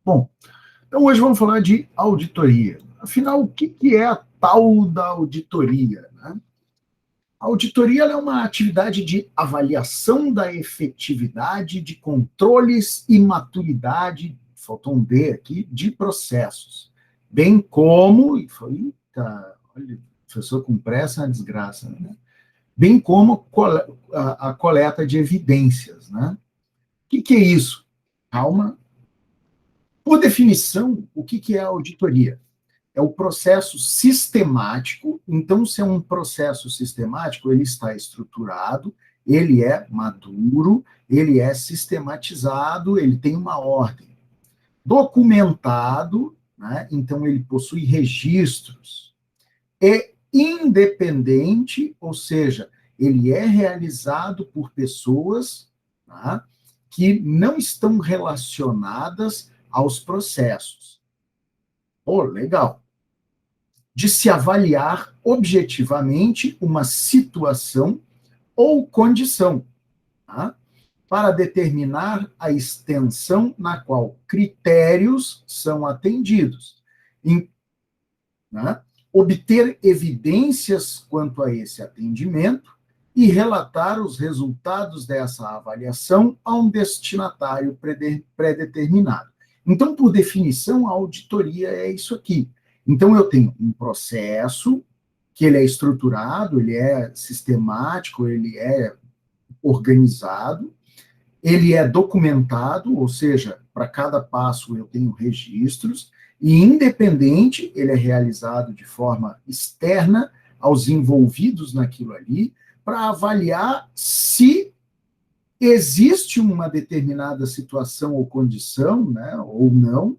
Bom, então hoje vamos falar de auditoria. Afinal, o que é a tal da auditoria, né? A auditoria é uma atividade de avaliação da efetividade de controles e maturidade, faltou um D aqui, de processos, bem como, olha, professor com pressa é uma desgraça, né? Bem como a coleta de evidências, né? O que é isso? Calma. Por definição, o que é a auditoria? É o processo sistemático. Então, se é um processo sistemático, ele está estruturado, ele é maduro, ele é sistematizado, ele tem uma ordem. Documentado, né? Então ele possui registros. É independente, ou seja, ele é realizado por pessoas, tá, que não estão relacionadas aos processos. Oh, legal. De se avaliar objetivamente uma situação ou condição, tá? Para determinar a extensão na qual critérios são atendidos, né? Obter evidências quanto a esse atendimento e relatar os resultados dessa avaliação a um destinatário pré-determinado. Então, por definição, a auditoria é isso aqui. Então, eu tenho um processo que ele é estruturado, ele é sistemático, ele é organizado, ele é documentado, ou seja, para cada passo eu tenho registros, e independente, ele é realizado de forma externa aos envolvidos naquilo ali, para avaliar se existe uma determinada situação ou condição, né, ou não,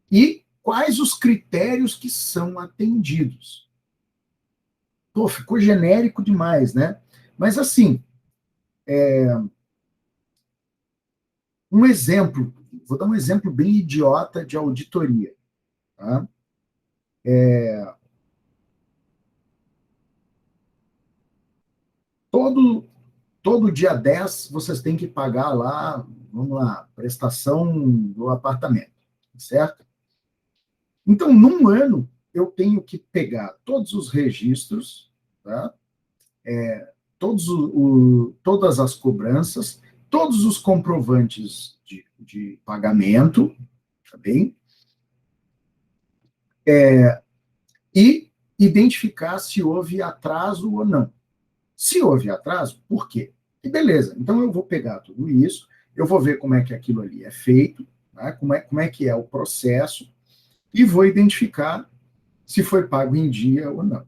e quais os critérios que são atendidos. Pô, ficou genérico demais, né? Mas, assim, um exemplo, vou dar um exemplo bem idiota de auditoria. Tá? Todo dia 10 vocês têm que pagar lá, vamos lá, prestação do apartamento, certo? Então, num ano, eu tenho que pegar todos os registros, tá? Todas as cobranças, todos os comprovantes de pagamento, tá bem? E identificar se houve atraso ou não. Se houve atraso, por quê? E beleza, então eu vou pegar tudo isso, eu vou ver como é que aquilo ali é feito, né? Como é que é o processo, e vou identificar se foi pago em dia ou não.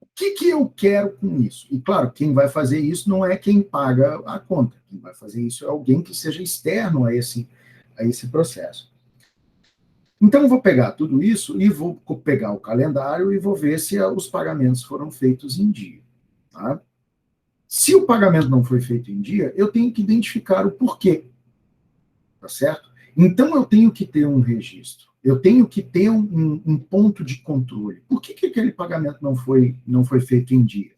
O que eu quero com isso? E claro, quem vai fazer isso não é quem paga a conta, quem vai fazer isso é alguém que seja externo a esse processo. Então, eu vou pegar tudo isso e vou pegar o calendário e vou ver se os pagamentos foram feitos em dia. Tá? Se o pagamento não foi feito em dia, eu tenho que identificar o porquê. Tá certo? Então, eu tenho que ter um registro. Eu tenho que ter um ponto de controle. Por que aquele pagamento não foi feito em dia?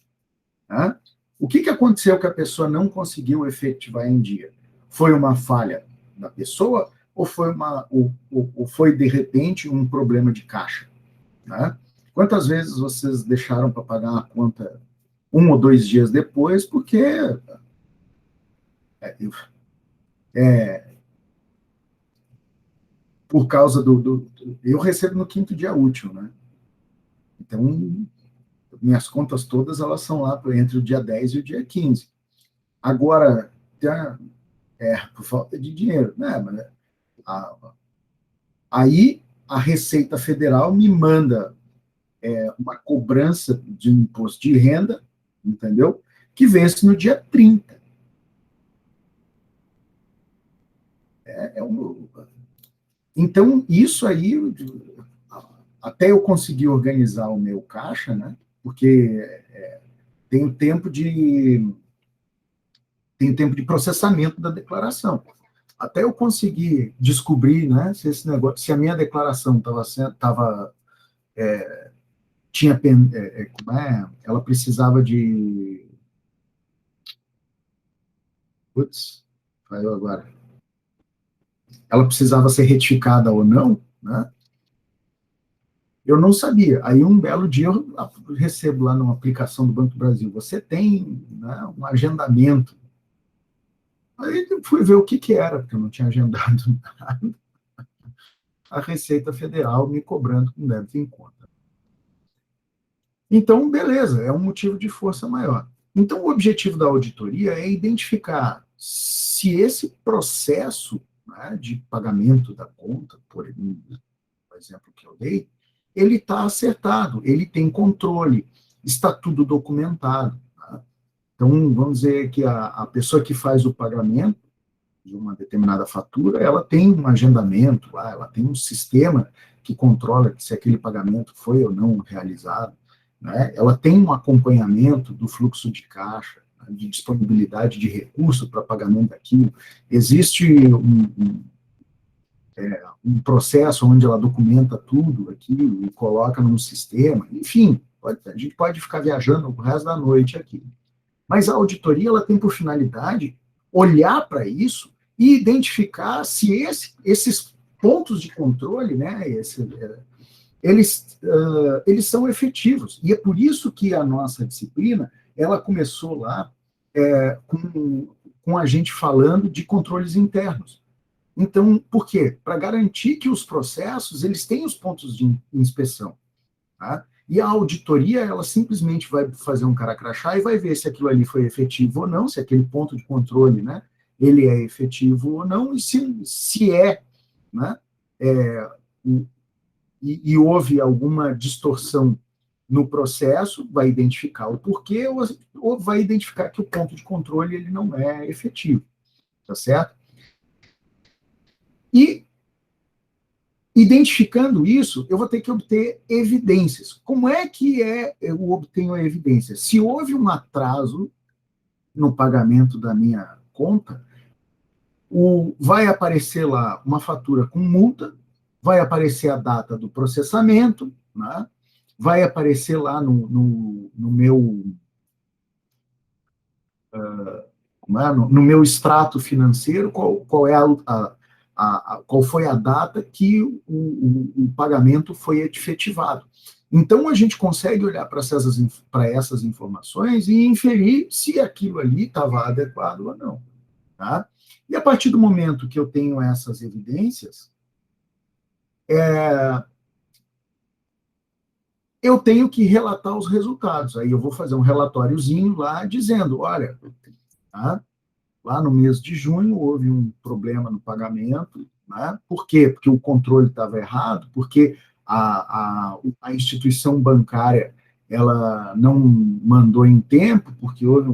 Tá? O que aconteceu que a pessoa não conseguiu efetivar em dia? Foi uma falha da pessoa ou foi de repente um problema de caixa? Né? Quantas vezes vocês deixaram para pagar uma conta 1 ou 2 dias depois porque por causa eu recebo no quinto dia útil, né? Então minhas contas todas elas são lá entre o dia 10 e o dia 15. Agora por falta de dinheiro, né? Mas, aí a Receita Federal me manda uma cobrança de imposto de renda, entendeu? Que vence no dia 30. Então, isso aí, até eu conseguir organizar o meu caixa, né? Porque tem o tempo processamento da declaração. Até eu conseguir descobrir, né, se esse negócio, se a minha declaração tinha ela precisava de, putz, falhou agora. ela precisava ser retificada ou não, né? Eu não sabia. Aí um belo dia eu recebo lá numa aplicação do Banco do Brasil, você tem, né, um agendamento. Aí eu fui ver o que que era, porque eu não tinha agendado nada. A Receita Federal me cobrando com débito em conta. Então, beleza, é um motivo de força maior. Então, o objetivo da auditoria é identificar se esse processo, né, de pagamento da conta, por exemplo que eu dei, ele está acertado, ele tem controle, está tudo documentado. Tá? Então, vamos dizer que a pessoa que faz o pagamento de uma determinada fatura, ela tem um agendamento lá, ela tem um sistema que controla se aquele pagamento foi ou não realizado, né? Ela tem um acompanhamento do fluxo de caixa, né, de disponibilidade de recurso para pagamento daquilo. Existe um processo onde ela documenta tudo aquilo e coloca num sistema, enfim, a gente pode ficar viajando o resto da noite aqui. Mas a auditoria ela tem por finalidade olhar para isso e identificar se esses pontos de controle, né, eles são efetivos. E é por isso que a nossa disciplina ela começou lá com a gente falando de controles internos. Então, por quê? Para garantir que os processos eles têm os pontos de inspeção. Tá? E a auditoria, ela simplesmente vai fazer um cara crachá e vai ver se aquilo ali foi efetivo ou não, se aquele ponto de controle, né, ele é efetivo ou não, e se é, né, é, e houve alguma distorção no processo, vai identificar o porquê ou vai identificar que o ponto de controle ele não é efetivo, tá certo? E identificando isso, eu vou ter que obter evidências. Como é que eu obtenho a evidência? Se houve um atraso no pagamento da minha conta, vai aparecer lá uma fatura com multa, vai aparecer a data do processamento, né? Vai aparecer lá no meu no meu extrato financeiro qual é qual foi a data que o pagamento foi efetivado. Então, a gente consegue olhar para essas informações e inferir se aquilo ali estava adequado ou não. Tá? E a partir do momento que eu tenho essas evidências, eu tenho que relatar os resultados. Aí eu vou fazer um relatóriozinho lá dizendo, olha, tá? Lá no mês de junho houve um problema no pagamento, né? Por quê? Porque o controle estava errado, porque a instituição bancária ela não mandou em tempo, porque houve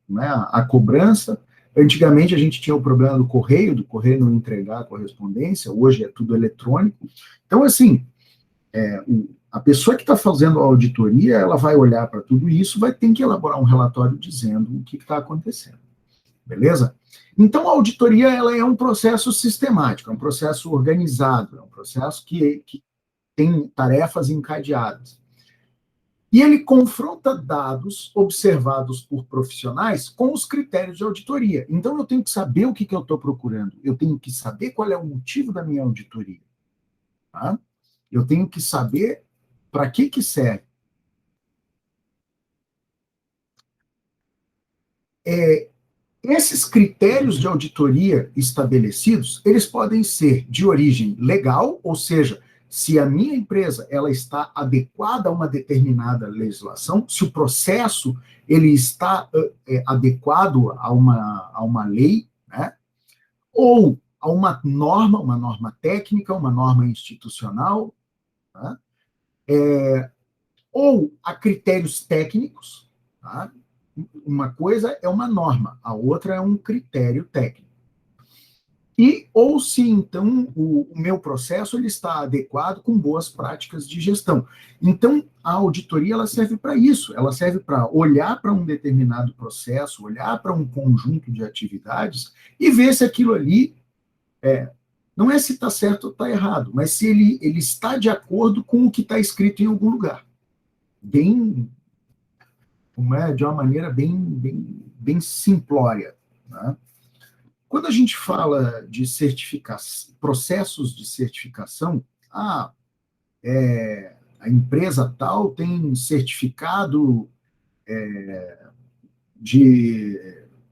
né, a cobrança. Antigamente a gente tinha o problema do correio não entregar a correspondência, hoje é tudo eletrônico. Então, assim, a pessoa que está fazendo a auditoria, ela vai olhar para tudo isso, vai ter que elaborar um relatório dizendo o que está acontecendo. Beleza? Então, a auditoria ela é um processo sistemático, é um processo organizado, é um processo que tem tarefas encadeadas. E ele confronta dados observados por profissionais com os critérios de auditoria. Então, eu tenho que saber o que eu estou procurando, eu tenho que saber qual é o motivo da minha auditoria. Tá? Eu tenho que saber para que serve. Esses critérios de auditoria estabelecidos, eles podem ser de origem legal, ou seja, se a minha empresa ela está adequada a uma determinada legislação, se o processo ele está adequado a uma lei, né? Ou a uma norma técnica, uma norma institucional, né? Ou a critérios técnicos, tá? Uma coisa é uma norma, a outra é um critério técnico. Ou se, então, o meu processo ele está adequado com boas práticas de gestão. Então, a auditoria ela serve para isso, ela serve para olhar para um determinado processo, olhar para um conjunto de atividades e ver se aquilo ali não é se está certo ou está errado, mas se ele está de acordo com o que está escrito em algum lugar. De uma maneira bem simplória. Né? Quando a gente fala de certificação, processos de certificação, a empresa tal tem certificado de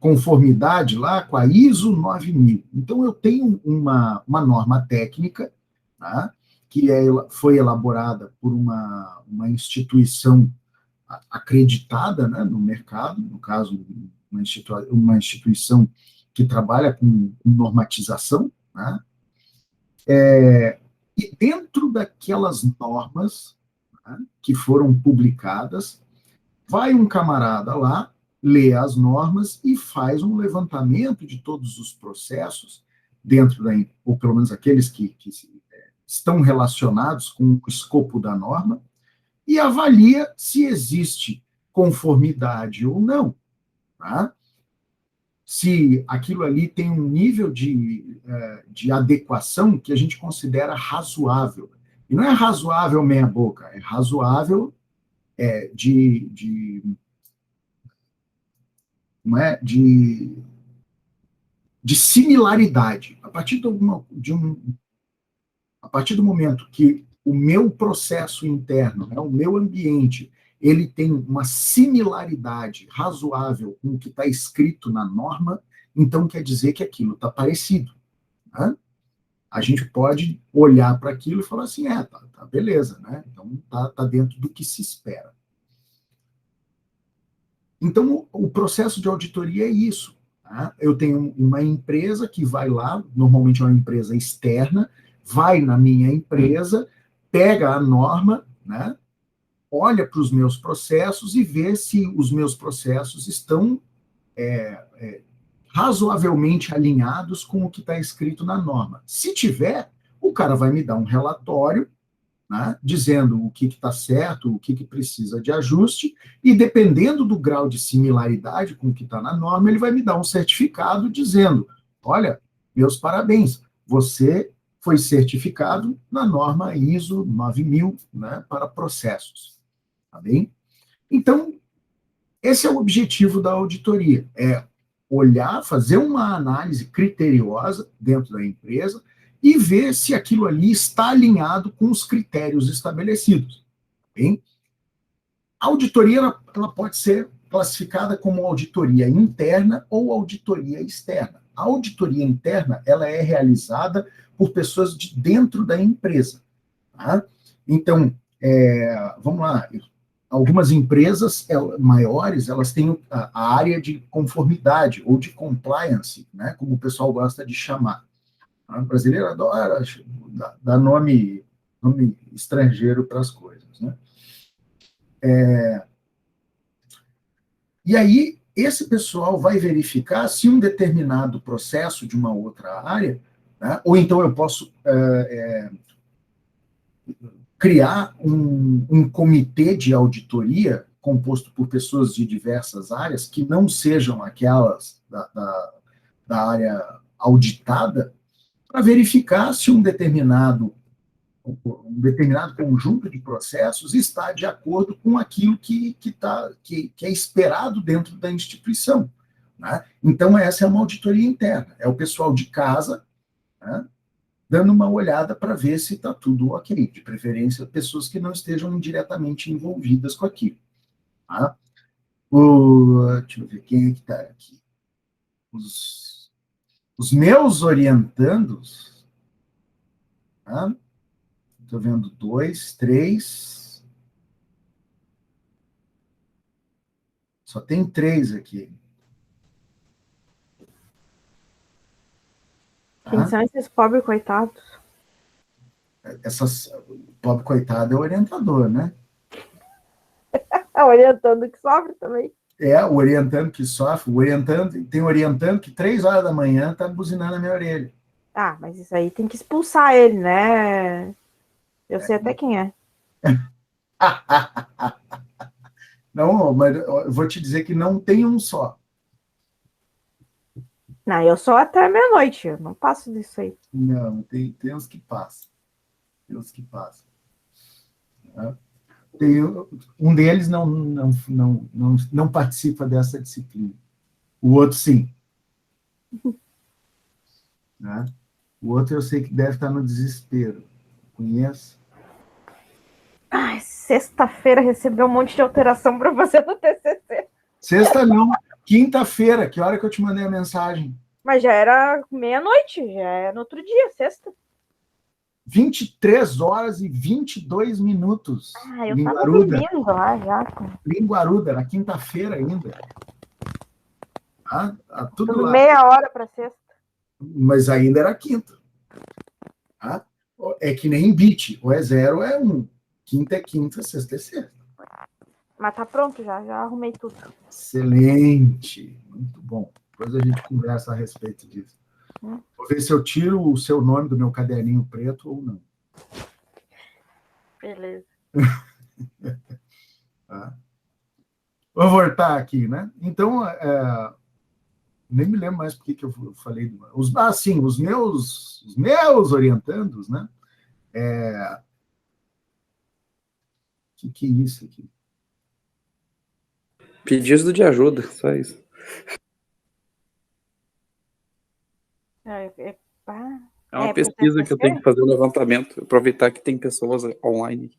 conformidade lá com a ISO 9000. Então, eu tenho uma norma técnica, tá, que foi elaborada por uma instituição acreditada, né, no mercado, no caso, uma instituição que trabalha com normatização, né, e dentro daquelas normas, né, que foram publicadas, vai um camarada lá, lê as normas e faz um levantamento de todos os processos dentro da, ou pelo menos aqueles que estão relacionados com o escopo da norma, e avalia se existe conformidade ou não, tá? Se aquilo ali tem um nível de adequação que a gente considera razoável. E não é razoável meia boca, é razoável de não é, de similaridade. A partir do momento que o meu processo interno, né, o meu ambiente, ele tem uma similaridade razoável com o que está escrito na norma, então quer dizer que aquilo está parecido. Né? A gente pode olhar para aquilo e falar assim, tá beleza, né? Então tá dentro do que se espera. Então, o processo de auditoria é isso. Tá? Eu tenho uma empresa que vai lá, normalmente é uma empresa externa, vai na minha empresa, pega a norma, né, olha para os meus processos e vê se os meus processos estão razoavelmente alinhados com o que está escrito na norma. Se tiver, o cara vai me dar um relatório, né, dizendo o que está certo, o que precisa de ajuste, e dependendo do grau de similaridade com o que está na norma, ele vai me dar um certificado dizendo, olha, meus parabéns, você foi certificado na norma ISO 9000, né, para processos. Tá bem? Então, esse é o objetivo da auditoria, é olhar, fazer uma análise criteriosa dentro da empresa e ver se aquilo ali está alinhado com os critérios estabelecidos. Bem? A auditoria ela pode ser classificada como auditoria interna ou auditoria externa. A auditoria interna ela é realizada por pessoas de dentro da empresa. Tá? Então, vamos lá, algumas empresas maiores, elas têm a área de conformidade ou de compliance, né, como o pessoal gosta de chamar. O brasileiro adora dar nome estrangeiro para as coisas. Né? E aí, esse pessoal vai verificar se um determinado processo de uma outra área, né, ou então eu posso criar um comitê de auditoria composto por pessoas de diversas áreas, que não sejam aquelas da área auditada, para verificar se um determinado conjunto de processos está de acordo com aquilo que é esperado dentro da instituição. Né? Então, essa é uma auditoria interna. É o pessoal de casa, né, dando uma olhada para ver se está tudo ok. De preferência, pessoas que não estejam diretamente envolvidas com aquilo. Tá? Deixa eu ver quem é que está aqui. Os meus orientandos, tá? Estou vendo 2, 3. Só tem 3 aqui. Quem são esses pobres coitados? Essas pobre coitado é o orientador, né? Orientando que sofre também. O orientando que sofre, tem orientando que 3 horas da manhã tá buzinando na minha orelha. Mas isso aí tem que expulsar ele, né? Eu sei até quem é. Não, mas eu vou te dizer que não tem um só. Não, eu sou até meia-noite, eu não passo disso aí. Não, tem uns que passam. Tem uns que passam. Um deles não participa dessa disciplina. O outro, sim. né? O outro eu sei que deve estar no desespero. Conheço. Ai, sexta-feira recebeu um monte de alteração para fazer no TCC. Sexta não, quinta-feira, que hora que eu te mandei a mensagem? Mas já era meia-noite, já é no outro dia, sexta. 23 horas e 22 minutos. Ah, eu tava Linguaruda. dormindo lá já. Linguaruda, na quinta-feira ainda. Tudo lá. Meia hora para sexta. Mas ainda era quinta. Tá? É que nem bit. Ou é 0 ou é 1. Quinta é quinta, sexta é sexta. Mas tá pronto já arrumei tudo. Excelente. Muito bom. Depois a gente conversa a respeito disso. Vou ver se eu tiro o seu nome do meu caderninho preto ou não. Beleza. Tá? Vou voltar aqui, né? Então, nem me lembro mais porque que eu falei. Sim, os meus orientandos, né? Que é isso aqui? Pedido de ajuda, só isso. É uma pesquisa que eu tenho que fazer um levantamento, aproveitar que tem pessoas online.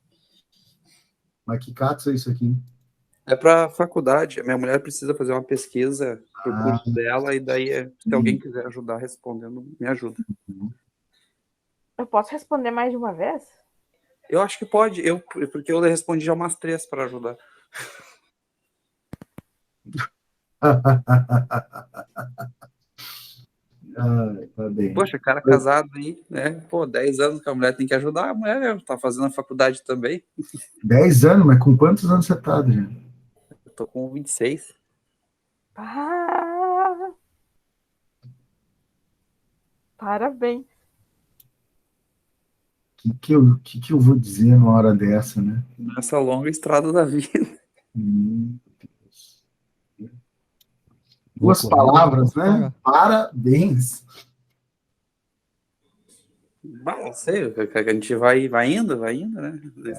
Mas que cato é isso aqui? É para faculdade. A minha mulher precisa fazer uma pesquisa pro curso dela, e daí, se alguém quiser ajudar respondendo, me ajuda. Eu posso responder mais de uma vez? Eu acho que pode, porque eu respondi já umas 3 para ajudar. Tá bem. Poxa, cara casado aí, né? Pô, 10 anos que a mulher tem que ajudar, a mulher tá fazendo a faculdade também. 10 anos? Mas com quantos anos você tá, Adriano? Eu tô com 26. Parabéns. O que eu vou dizer numa hora dessa, né? Nessa longa estrada da vida. Duas palavras, né? Parabéns. Não sei, a gente vai indo, né?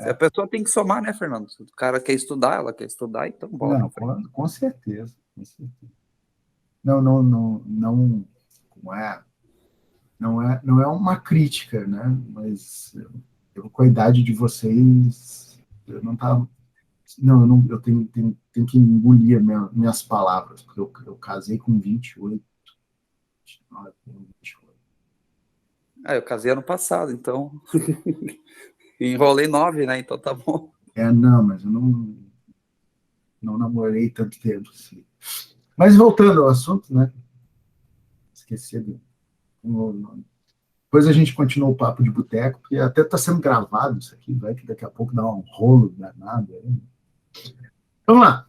A pessoa tem que somar, né, Fernando? Se o cara quer estudar, ela quer estudar, então bora. Não, com certeza. Com certeza. Não é uma crítica, né? Mas com a idade de vocês, eu não tava. Não, eu tenho que engolir minhas palavras, porque eu casei com 28. 29, 28. Eu casei ano passado, então. Enrolei 9, né? Então tá bom. Não, mas eu não namorei tanto tempo assim. Mas voltando ao assunto, né? Esqueci do nome. Depois a gente continua o papo de boteco, porque até está sendo gravado isso aqui, vai que daqui a pouco dá um rolo danado. Vamos lá.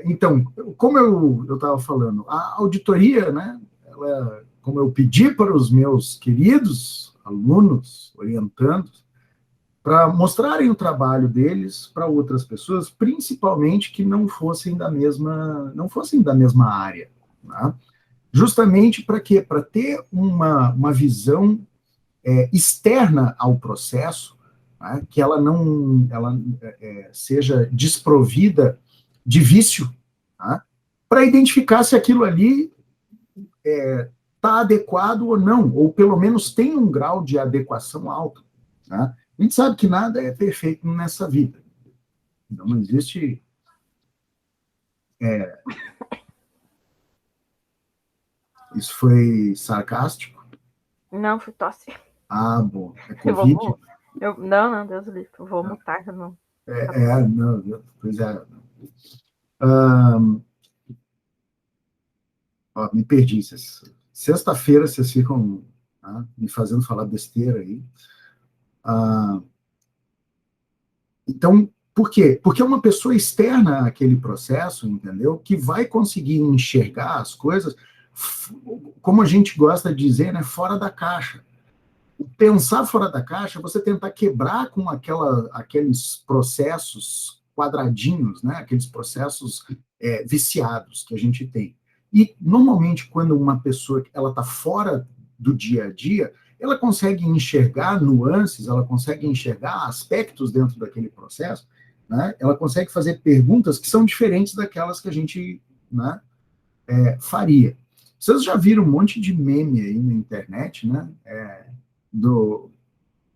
Então, como eu estava falando, a auditoria, né? Como eu pedi para os meus queridos alunos, orientandos, para mostrarem o trabalho deles para outras pessoas, principalmente que não fossem da mesma área, né? Justamente para quê? Para ter uma visão externa ao processo, né? Que ela não seja desprovida de vício, tá? Para identificar se aquilo ali está adequado ou não, ou pelo menos tem um grau de adequação alto. Tá? A gente sabe que nada é perfeito nessa vida. Não existe. Isso foi sarcástico? Não, foi tosse. Bom. É Covid? Não, Deus livre. Eu vou mutar. Não. Não, pois é. Me perdi. Sexta-feira vocês ficam me fazendo falar besteira aí. Então, por quê? Porque é uma pessoa externa àquele processo, entendeu? Que vai conseguir enxergar as coisas, como a gente gosta de dizer, né? Fora da caixa. Pensar fora da caixa é você tentar quebrar com aqueles processos quadradinhos, né? Aqueles processos viciados que a gente tem. E, normalmente, quando uma pessoa está fora do dia a dia, ela consegue enxergar nuances, ela consegue enxergar aspectos dentro daquele processo, né? Ela consegue fazer perguntas que são diferentes daquelas que a gente, né, faria. Vocês já viram um monte de meme aí na internet, né?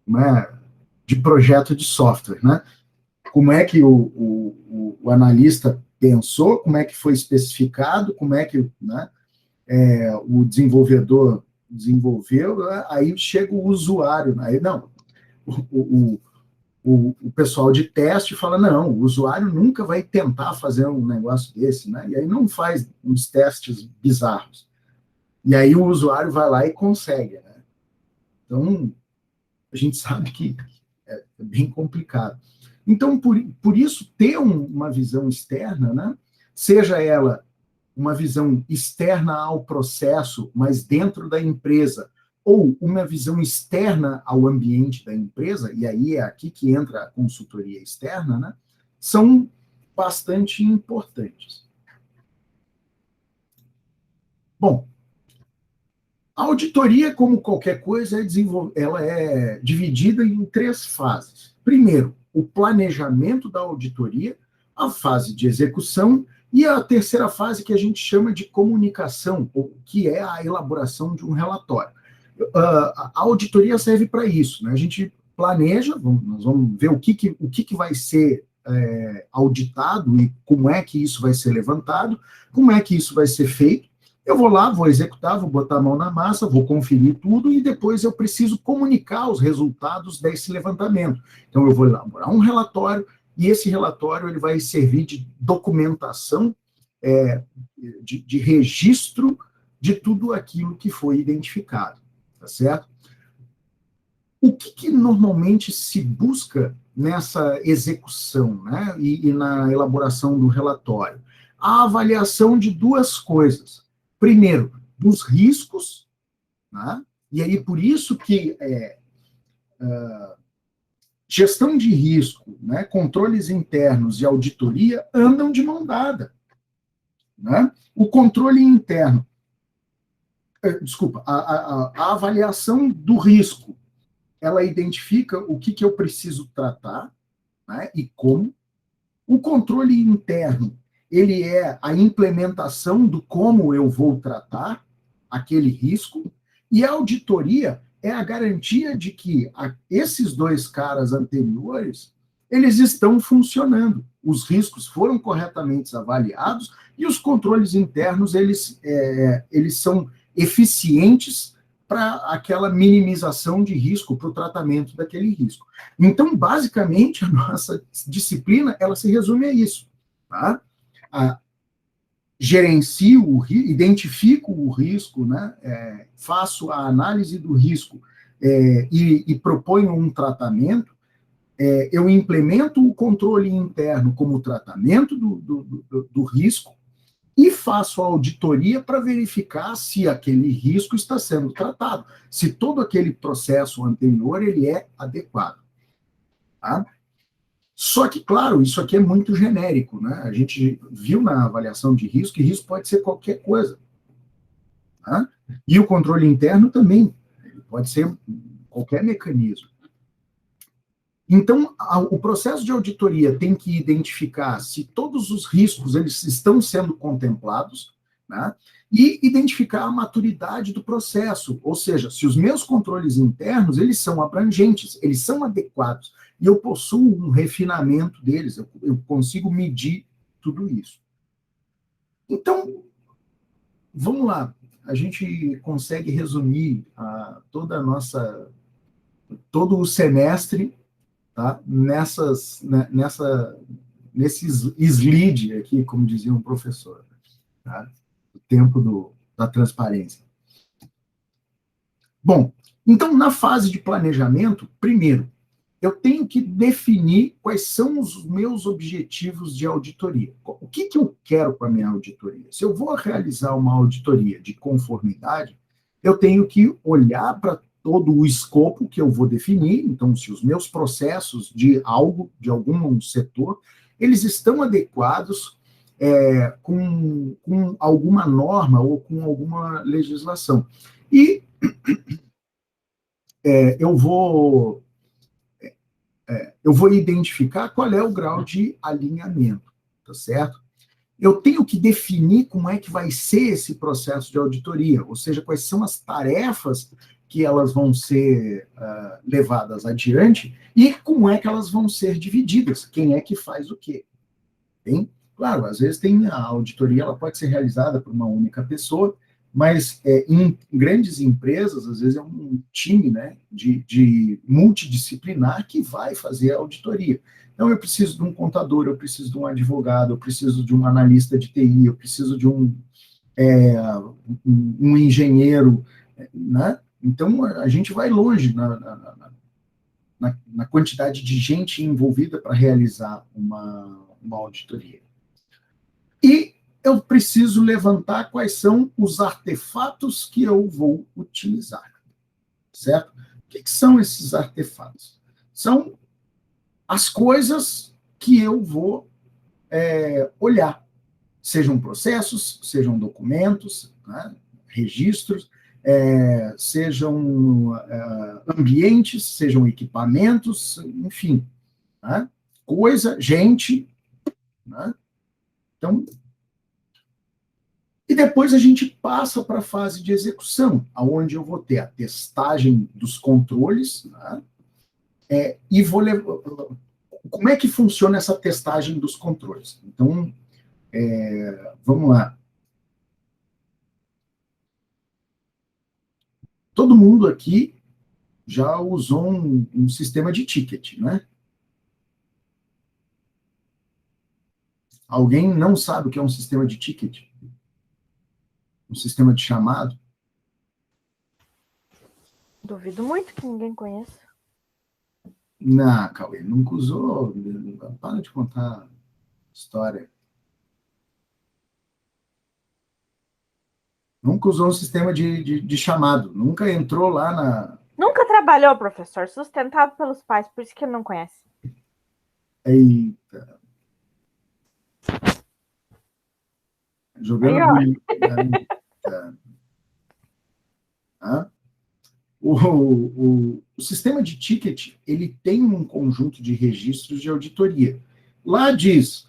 Né, de projeto de software, né? Como é que o analista pensou, como é que foi especificado, como é que, né, o desenvolvedor desenvolveu, né? Aí chega o usuário, né? Aí não, o pessoal de teste fala, não, o usuário nunca vai tentar fazer um negócio desse, né? E aí não faz uns testes bizarros. E aí o usuário vai lá e consegue, né? Então, a gente sabe que é bem complicado. Então, por isso, ter uma visão externa, né? Seja ela uma visão externa ao processo, mas dentro da empresa, ou uma visão externa ao ambiente da empresa, e aí é aqui que entra a consultoria externa, né? São bastante importantes. Bom, a auditoria, como qualquer coisa, ela é dividida em 3 fases. Primeiro, o planejamento da auditoria, a fase de execução e a terceira fase que a gente chama de comunicação, que é a elaboração de um relatório. A auditoria serve para isso, né? A gente planeja, nós vamos ver o que vai ser auditado e como é que isso vai ser levantado, como é que isso vai ser feito. Eu vou lá, vou executar, vou botar a mão na massa, vou conferir tudo e depois eu preciso comunicar os resultados desse levantamento. Então, eu vou elaborar um relatório e esse relatório ele vai servir de documentação, de registro de tudo aquilo que foi identificado, tá certo? O que normalmente se busca nessa execução, né, e na elaboração do relatório? A avaliação de 2 coisas. Primeiro, dos riscos, né? E aí por isso que gestão de risco, né, controles internos e auditoria andam de mão dada, né? O controle interno, desculpa, a avaliação do risco, ela identifica o que eu preciso tratar, né, e como. O controle interno, ele é a implementação do como eu vou tratar aquele risco, e a auditoria é a garantia de que esses 2 caras anteriores, eles estão funcionando, os riscos foram corretamente avaliados e os controles internos, eles são eficientes para aquela minimização de risco, para o tratamento daquele risco. Então, basicamente, a nossa disciplina, ela se resume a isso, tá? Gerencio o risco, identifico o risco, né? Faço a análise do risco e proponho um tratamento, eu implemento o controle interno como tratamento do risco e faço a auditoria para verificar se aquele risco está sendo tratado, se todo aquele processo anterior ele é adequado. Tá? Só que, claro, isso aqui é muito genérico, né? A gente viu na avaliação de risco que risco pode ser qualquer coisa. Tá? E o controle interno também, pode ser qualquer mecanismo. Então, o processo de auditoria tem que identificar se todos os riscos eles estão sendo contemplados, né? E identificar a maturidade do processo, ou seja, se os meus controles internos eles são abrangentes, eles são adequados, e eu possuo um refinamento deles, eu consigo medir tudo isso. Então, vamos lá, a gente consegue resumir todo o semestre, tá? Nesses slide aqui, como dizia um professor, tá? O tempo da transparência. Bom, então, na fase de planejamento, primeiro, eu tenho que definir quais são os meus objetivos de auditoria. O que eu quero com a minha auditoria? Se eu vou realizar uma auditoria de conformidade, eu tenho que olhar para todo o escopo que eu vou definir, então, se os meus processos de algum setor, eles estão adequados com alguma norma ou com alguma legislação. E eu vou identificar qual é o grau de alinhamento, tá certo? eu tenho que definir como é que vai ser esse processo de auditoria, ou seja, quais são as tarefas que elas vão ser levadas adiante e como é que elas vão ser divididas, quem é que faz o quê. Bem, claro, às vezes a auditoria ela pode ser realizada por uma única pessoa, mas em grandes empresas, às vezes é um time, né, de multidisciplinar que vai fazer a auditoria. Então, eu preciso de um contador, eu preciso de um advogado, eu preciso de um analista de TI, eu preciso de um engenheiro, né? Então, a gente vai longe na quantidade de gente envolvida para realizar uma auditoria. E eu preciso levantar quais são os artefatos que eu vou utilizar, certo? O que são esses artefatos? São as coisas que eu vou olhar, sejam processos, sejam documentos, né, registros, sejam ambientes, sejam equipamentos, enfim, né, coisa, gente, né? Então, e depois a gente passa para a fase de execução, onde eu vou ter a testagem dos controles, né, e vou levar. Como é que funciona essa testagem dos controles? Então, vamos lá. Todo mundo aqui já usou um sistema de ticket, né? Alguém não sabe o que é um sistema de ticket? Um sistema de chamado? Duvido muito que ninguém conheça. Não, Cauê, nunca usou. Para de contar história. Nunca usou um sistema de chamado. Nunca entrou lá na. Nunca trabalhou, professor, sustentado pelos pais, por isso que ele não conhece. Eita. Jogando bullying. O sistema de ticket, ele tem um conjunto de registros de auditoria. Lá diz,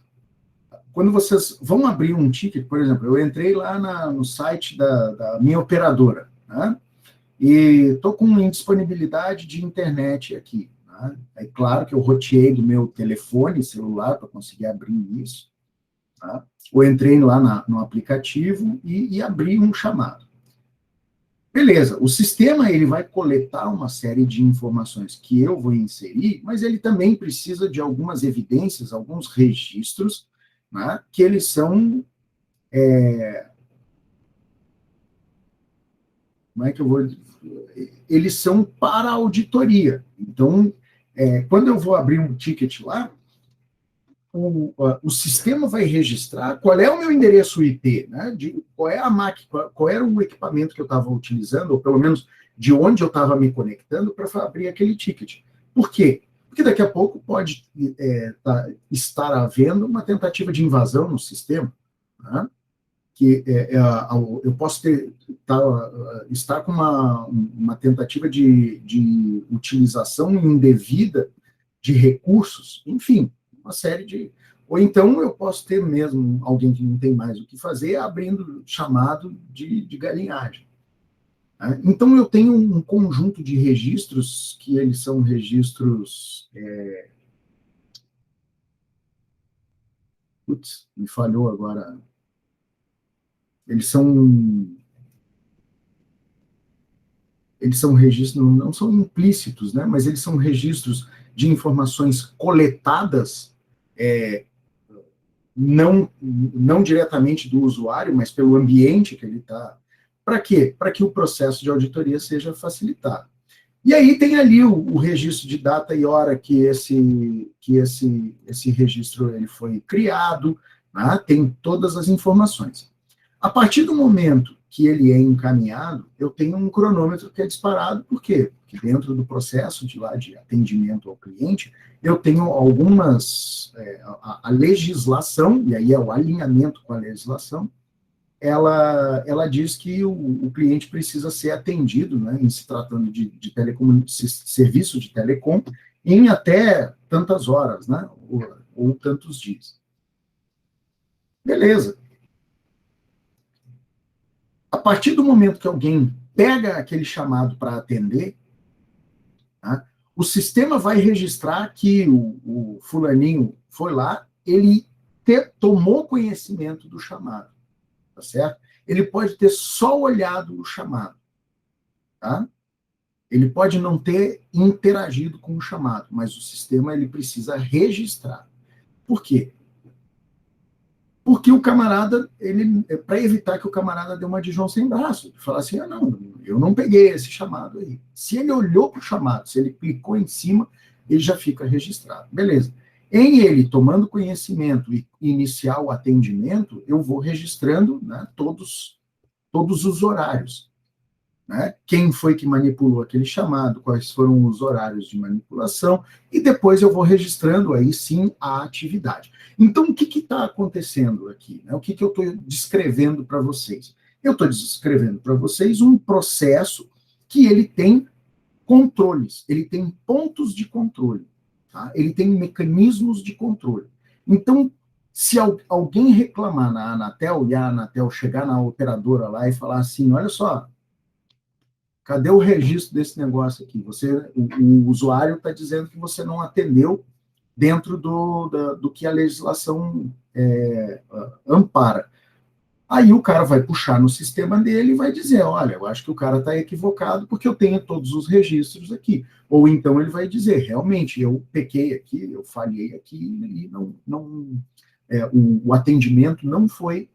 quando vocês vão abrir um ticket, por exemplo, eu entrei lá no site da minha operadora, né? E estou com indisponibilidade de internet aqui. Né? É claro que eu roteei do meu telefone celular para conseguir abrir isso. Tá? Ou entrei lá no aplicativo e abri um chamado. Beleza, o sistema ele vai coletar uma série de informações que eu vou inserir, mas ele também precisa de algumas evidências, alguns registros, né, que eles são... como é que eu vou... Eles são para auditoria. Então, quando eu vou abrir um ticket lá, o sistema vai registrar qual é o meu endereço IP, né, qual é a máquina, qual era o equipamento que eu estava utilizando, ou pelo menos de onde eu estava me conectando para abrir aquele ticket. Por quê? Porque daqui a pouco pode estar havendo uma tentativa de invasão no sistema, né, que eu posso estar com uma tentativa de utilização indevida de recursos, enfim, uma série de... Ou então eu posso ter mesmo alguém que não tem mais o que fazer, abrindo chamado de galinhagem. Né? Então eu tenho um conjunto de registros, que eles são registros... Putz, me falhou agora. Eles são registros, não são implícitos, né? Mas eles são registros de informações coletadas, não diretamente do usuário, mas pelo ambiente que ele está. Para quê? Para que o processo de auditoria seja facilitado. E aí tem ali o registro de data e hora que esse registro ele foi criado, né? Tem todas as informações. A partir do momento que ele é encaminhado, eu tenho um cronômetro que é disparado. Por quê? Porque dentro do processo de atendimento ao cliente, eu tenho algumas... a legislação, e aí é o alinhamento com a legislação, ela diz que o cliente precisa ser atendido, né, em se tratando de serviço de telecom, em até tantas horas, né, ou tantos dias. Beleza. A partir do momento que alguém pega aquele chamado para atender, tá, o sistema vai registrar que o fulaninho foi lá, ele tomou conhecimento do chamado, tá certo? Ele pode ter só olhado o chamado, tá? Ele pode não ter interagido com o chamado, mas o sistema ele precisa registrar. Por quê? Porque o camarada, para evitar que o camarada dê uma de João sem braço, falar assim, não, eu não peguei esse chamado aí. Se ele olhou para o chamado, se ele clicou em cima, ele já fica registrado. Beleza. Em ele tomando conhecimento e iniciar o atendimento, eu vou registrando, né, todos os horários. Né? Quem foi que manipulou aquele chamado, quais foram os horários de manipulação, e depois eu vou registrando aí sim a atividade. Então, o que está acontecendo aqui? Né? O que eu estou descrevendo para vocês? Eu estou descrevendo para vocês um processo que ele tem controles, ele tem pontos de controle, tá? Ele tem mecanismos de controle. Então, se alguém reclamar na Anatel, e a Anatel chegar na operadora lá e falar assim, olha só, cadê o registro desse negócio aqui? O usuário está dizendo que você não atendeu dentro do que a legislação ampara. Aí o cara vai puxar no sistema dele e vai dizer, olha, eu acho que o cara está equivocado porque eu tenho todos os registros aqui. Ou então ele vai dizer, realmente, eu pequei aqui, eu falhei aqui, e o atendimento não foi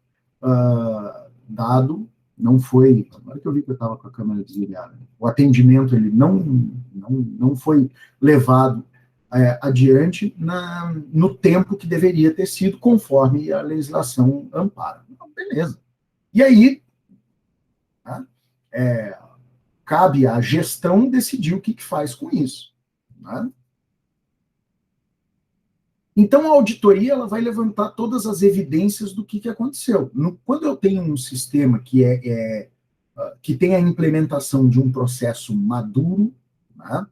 dado, não foi, agora que eu vi que eu estava com a câmera desligada, o atendimento ele não foi levado adiante no tempo que deveria ter sido, conforme a legislação ampara. Então, beleza. E aí, tá, cabe à gestão decidir o que faz com isso. Tá? Então, a auditoria ela vai levantar todas as evidências do que aconteceu. Quando eu tenho um sistema que tem a implementação de um processo maduro, né,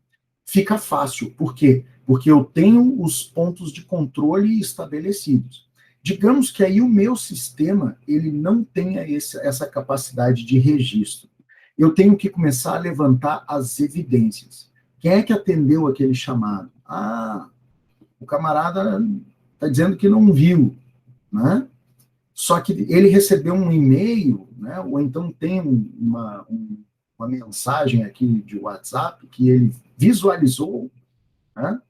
fica fácil. Por quê? Porque eu tenho os pontos de controle estabelecidos. Digamos que aí o meu sistema ele não tenha essa capacidade de registro. Eu tenho que começar a levantar as evidências. Quem é que atendeu aquele chamado? O camarada está dizendo que não viu, né? Só que ele recebeu um e-mail, né? Ou então tem uma mensagem aqui de WhatsApp que ele visualizou, né?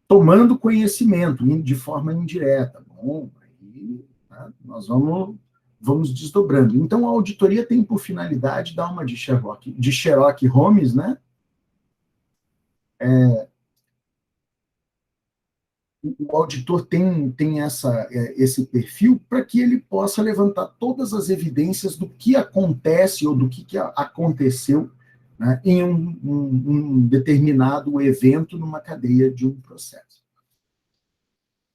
Tomando conhecimento de forma indireta. Bom, aí, né? Nós vamos desdobrando. Então, a auditoria tem por finalidade dar uma de Sherlock Holmes, né? O auditor tem esse perfil para que ele possa levantar todas as evidências do que acontece ou do que aconteceu, né, em um determinado evento numa cadeia de um processo.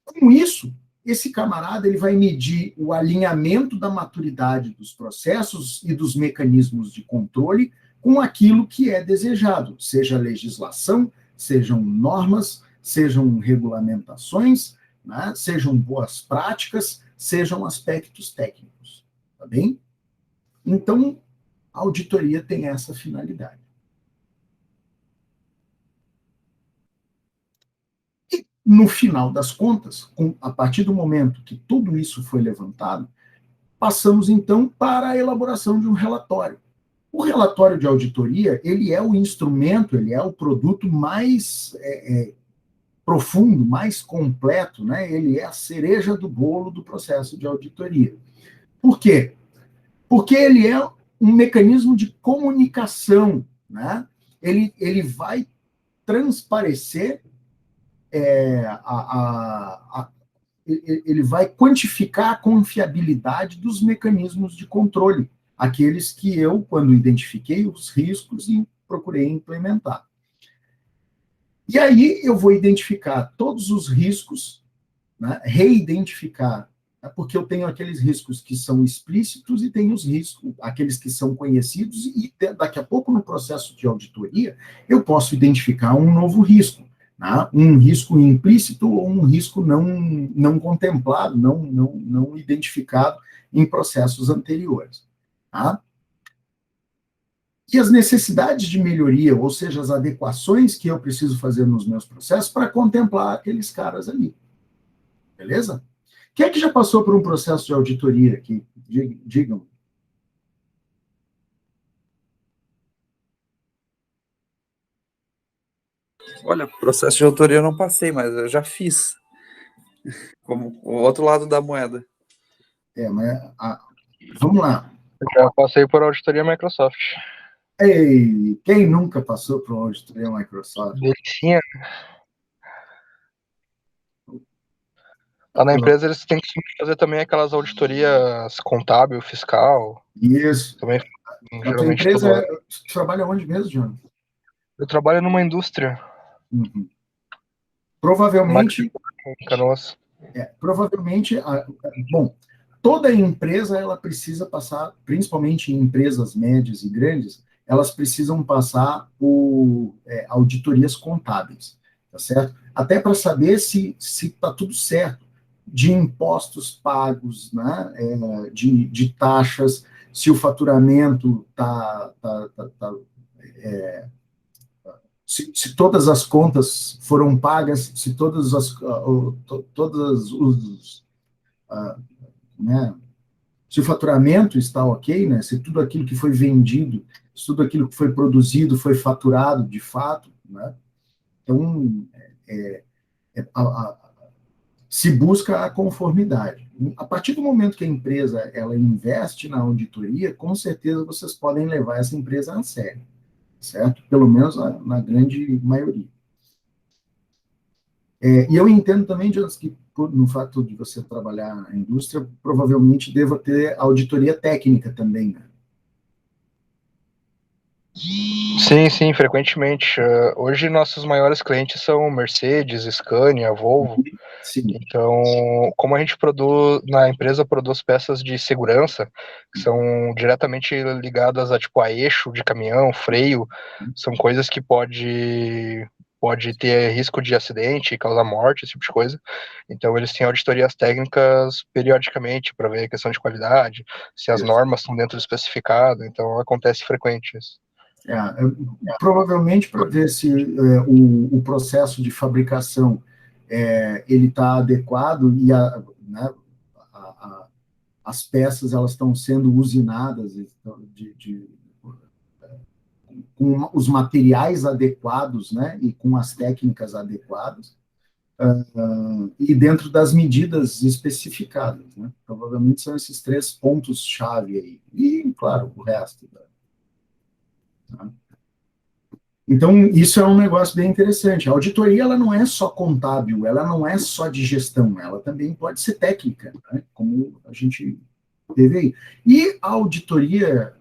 Com isso, esse camarada ele vai medir o alinhamento da maturidade dos processos e dos mecanismos de controle com aquilo que é desejado, seja legislação, sejam normas, sejam regulamentações, né, sejam boas práticas, sejam aspectos técnicos, tá bem? Então, a auditoria tem essa finalidade. E, no final das contas, a partir do momento que tudo isso foi levantado, passamos, então, para a elaboração de um relatório. O relatório de auditoria, ele é o instrumento, ele é o produto mais profundo, mais completo, né? Ele é a cereja do bolo do processo de auditoria. Por quê? Porque ele é um mecanismo de comunicação, né? Ele vai transparecer, ele vai quantificar a confiabilidade dos mecanismos de controle, aqueles que eu, quando identifiquei os riscos, procurei implementar. E aí eu vou identificar todos os riscos, né, reidentificar, né, porque eu tenho aqueles riscos que são explícitos e tenho os riscos, aqueles que são conhecidos, e daqui a pouco no processo de auditoria eu posso identificar um novo risco. Tá? Um risco implícito ou um risco não contemplado, não identificado em processos anteriores. Tá? E as necessidades de melhoria, ou seja, as adequações que eu preciso fazer nos meus processos para contemplar aqueles caras ali. Beleza? Quem é que já passou por um processo de auditoria aqui? Digam. Olha, processo de autoria eu não passei, mas eu já fiz. Como o outro lado da moeda. Vamos lá. Eu já passei por auditoria Microsoft. Ei, quem nunca passou por uma auditoria Microsoft? Delicinha. Lá na empresa eles têm que fazer também aquelas auditorias contábil, fiscal. Isso. Também, A tua empresa trabalha onde mesmo, John? Eu trabalho numa indústria. Uhum. Provavelmente, bom, toda empresa ela precisa passar, principalmente em empresas médias e grandes, elas precisam passar por auditorias contábeis, tá certo? Até para saber se está tudo certo de impostos pagos, né? De taxas, se o faturamento está se todas as contas foram pagas, se todas né, se o faturamento está ok, né, se tudo aquilo que foi vendido, se tudo aquilo que foi produzido foi faturado de fato, né, então se busca a conformidade. A partir do momento que a empresa ela investe na auditoria, com certeza vocês podem levar essa empresa a sério, certo? Pelo menos na grande maioria. E eu entendo também, Jonas, que no fato de você trabalhar na indústria, provavelmente deva ter auditoria técnica também, né? Sim, frequentemente. Hoje nossos maiores clientes são Mercedes, Scania, Volvo. Sim. Então, como a gente na empresa produz peças de segurança, que são diretamente ligadas a eixo de caminhão, freio, são coisas que pode ter risco de acidente, causar morte, esse tipo de coisa. Então, eles têm auditorias técnicas periodicamente para ver a questão de qualidade, se as normas estão dentro do especificado. Então, acontece frequente isso. Provavelmente para ver se o processo de fabricação ele está adequado e né, as peças elas estão sendo usinadas com os materiais adequados, né, e com as técnicas adequadas, e dentro das medidas especificadas, né? Provavelmente são esses 3 pontos-chave aí. E, claro, o resto. Tá? Então, isso é um negócio bem interessante. A auditoria ela não é só contábil, ela não é só de gestão, ela também pode ser técnica, né? Como a gente teve aí. E a auditoria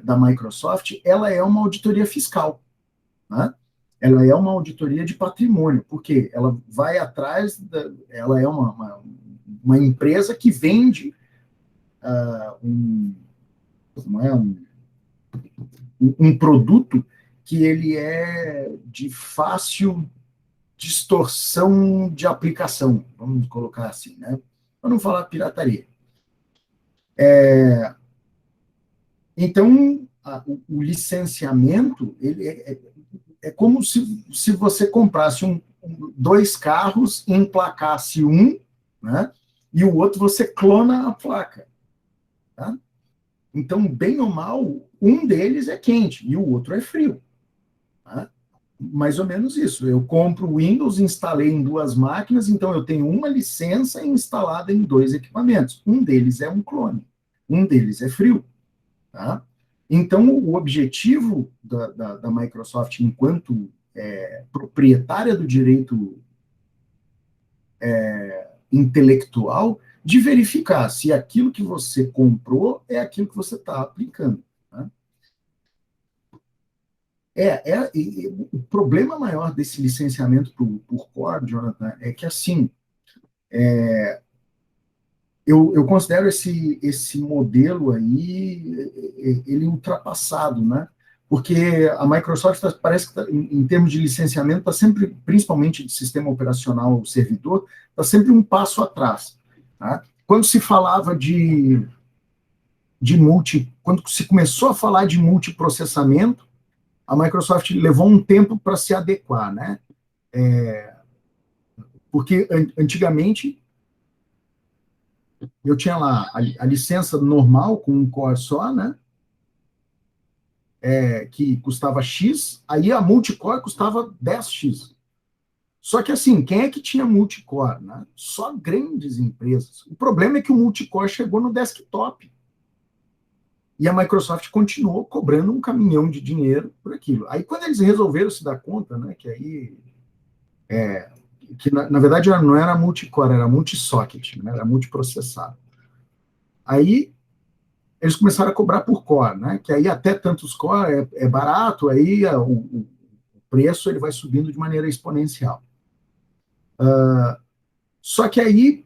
da Microsoft, ela é uma auditoria fiscal, né? Ela é uma auditoria de patrimônio, porque ela vai atrás, ela é uma empresa que vende um produto que ele é de fácil distorção de aplicação, vamos colocar assim, né? Para não falar pirataria. Então, o licenciamento, ele é como se você comprasse 2 carros, emplacasse um, né? E o outro você clona a placa. Tá? Então, bem ou mal, um deles é quente e o outro é frio. Tá? Mais ou menos isso. Eu compro o Windows, instalei em 2 máquinas, então eu tenho uma licença instalada em 2 equipamentos. Um deles é um clone, um deles é frio. Tá? Então, o objetivo da Microsoft, enquanto proprietária do direito intelectual, de verificar se aquilo que você comprou é aquilo que você está aplicando. Tá? O problema maior desse licenciamento por core, Jonathan, é que, assim, eu considero esse modelo aí, ele ultrapassado, né? porque a Microsoft parece que, em termos de licenciamento, está sempre, principalmente de sistema operacional servidor, está sempre um passo atrás. Tá? Quando se falava quando se começou a falar de multiprocessamento, a Microsoft levou um tempo para se adequar, né? Porque antigamente eu tinha lá a licença normal com um core só, né? Que custava X, aí a multicore custava 10X. Só que assim, quem é que tinha multicore? Né? Só grandes empresas. O problema é que o multicore chegou no desktop. E a Microsoft continuou cobrando um caminhão de dinheiro por aquilo. Aí quando eles resolveram se dar conta, né, que aí que na verdade não era multicore, era multisocket, né, era multiprocessado. Aí eles começaram a cobrar por core, né? Que aí até tantos core é barato, aí o preço ele vai subindo de maneira exponencial. Só que aí,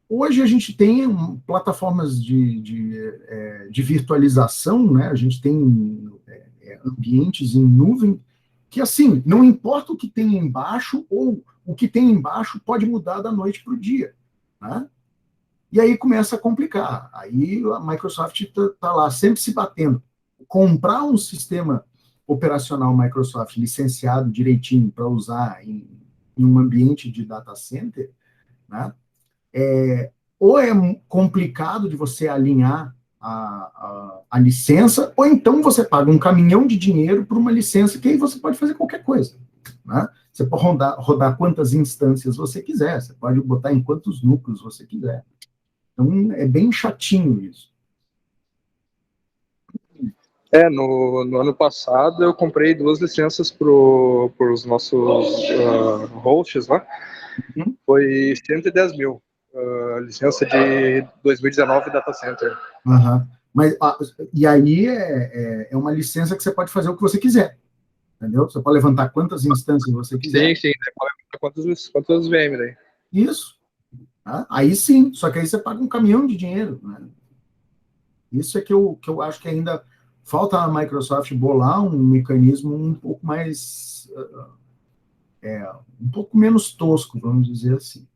hoje a gente tem plataformas de virtualização, né? A gente tem ambientes em nuvem, que assim, não importa o que tem embaixo, ou o que tem embaixo pode mudar da noite para o dia, né? E aí começa a complicar. Aí a Microsoft está lá sempre se batendo. Comprar um sistema operacional Microsoft licenciado direitinho para usar em um ambiente de data center, né? Ou é complicado de você alinhar a licença, ou então você paga um caminhão de dinheiro por uma licença que aí você pode fazer qualquer coisa, né? Você pode rodar quantas instâncias você quiser, você pode botar em quantos núcleos você quiser. Então, é bem chatinho isso. No ano passado eu comprei 2 licenças para os nossos hosts lá. Foi 110 mil. Licença de 2019 Data Center. Mas, e aí é uma licença que você pode fazer o que você quiser. Entendeu? Você pode levantar quantas instâncias você quiser. Sim, pode levantar quantas VM daí. Isso. Tá? Aí sim, só que aí você paga um caminhão de dinheiro. Né? Isso é que eu acho que ainda falta a Microsoft bolar um mecanismo um pouco mais... um pouco menos tosco, vamos dizer assim.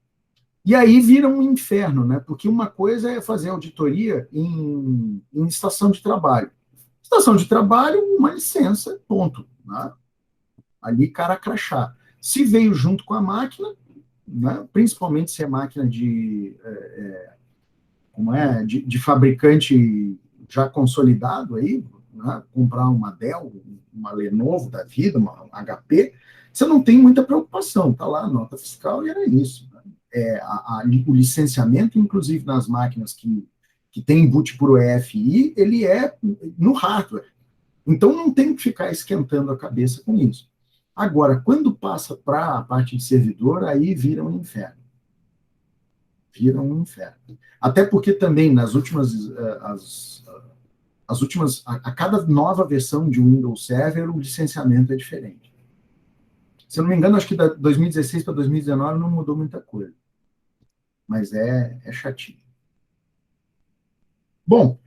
E aí vira um inferno, né? Porque uma coisa é fazer auditoria em estação de trabalho. Estação de trabalho, uma licença, ponto. Né? Ali, cara crachá. Se veio junto com a máquina, né? Principalmente se é máquina de fabricante já consolidado aí, né? Comprar uma Dell, uma Lenovo da vida, uma HP, você não tem muita preocupação, tá lá a nota fiscal e era isso. Né? O licenciamento, inclusive nas máquinas que tem boot por EFI, ele é no hardware. Então não tem que ficar esquentando a cabeça com isso. Agora, quando passa para a parte de servidor, aí vira um inferno. Vira um inferno. Até porque também nas últimas, a cada nova versão de Windows Server, o licenciamento é diferente. Se eu não me engano, acho que da 2016 para 2019 não mudou muita coisa. Mas é chatinho. Bom,